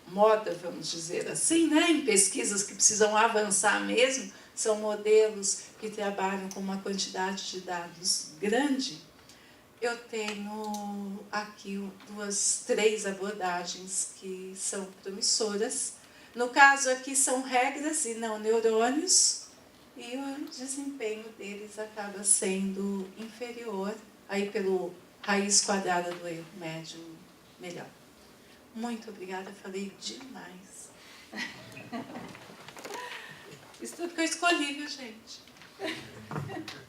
moda, vamos dizer assim, né? Em pesquisas que precisam avançar mesmo, são modelos que trabalham com uma quantidade de dados grande. Eu tenho aqui 3 abordagens que são promissoras. No caso aqui são regras e não neurônios, e o desempenho deles acaba sendo inferior, aí pelo raiz quadrada do erro médio melhor. Muito obrigada, falei demais. Isso tudo que eu escolhi, viu, gente?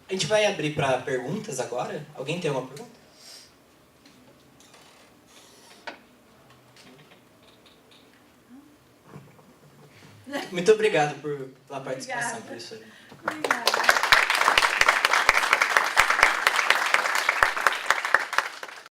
A gente vai abrir para perguntas agora. Alguém tem uma pergunta? Muito obrigado pela participação, professora. Obrigada.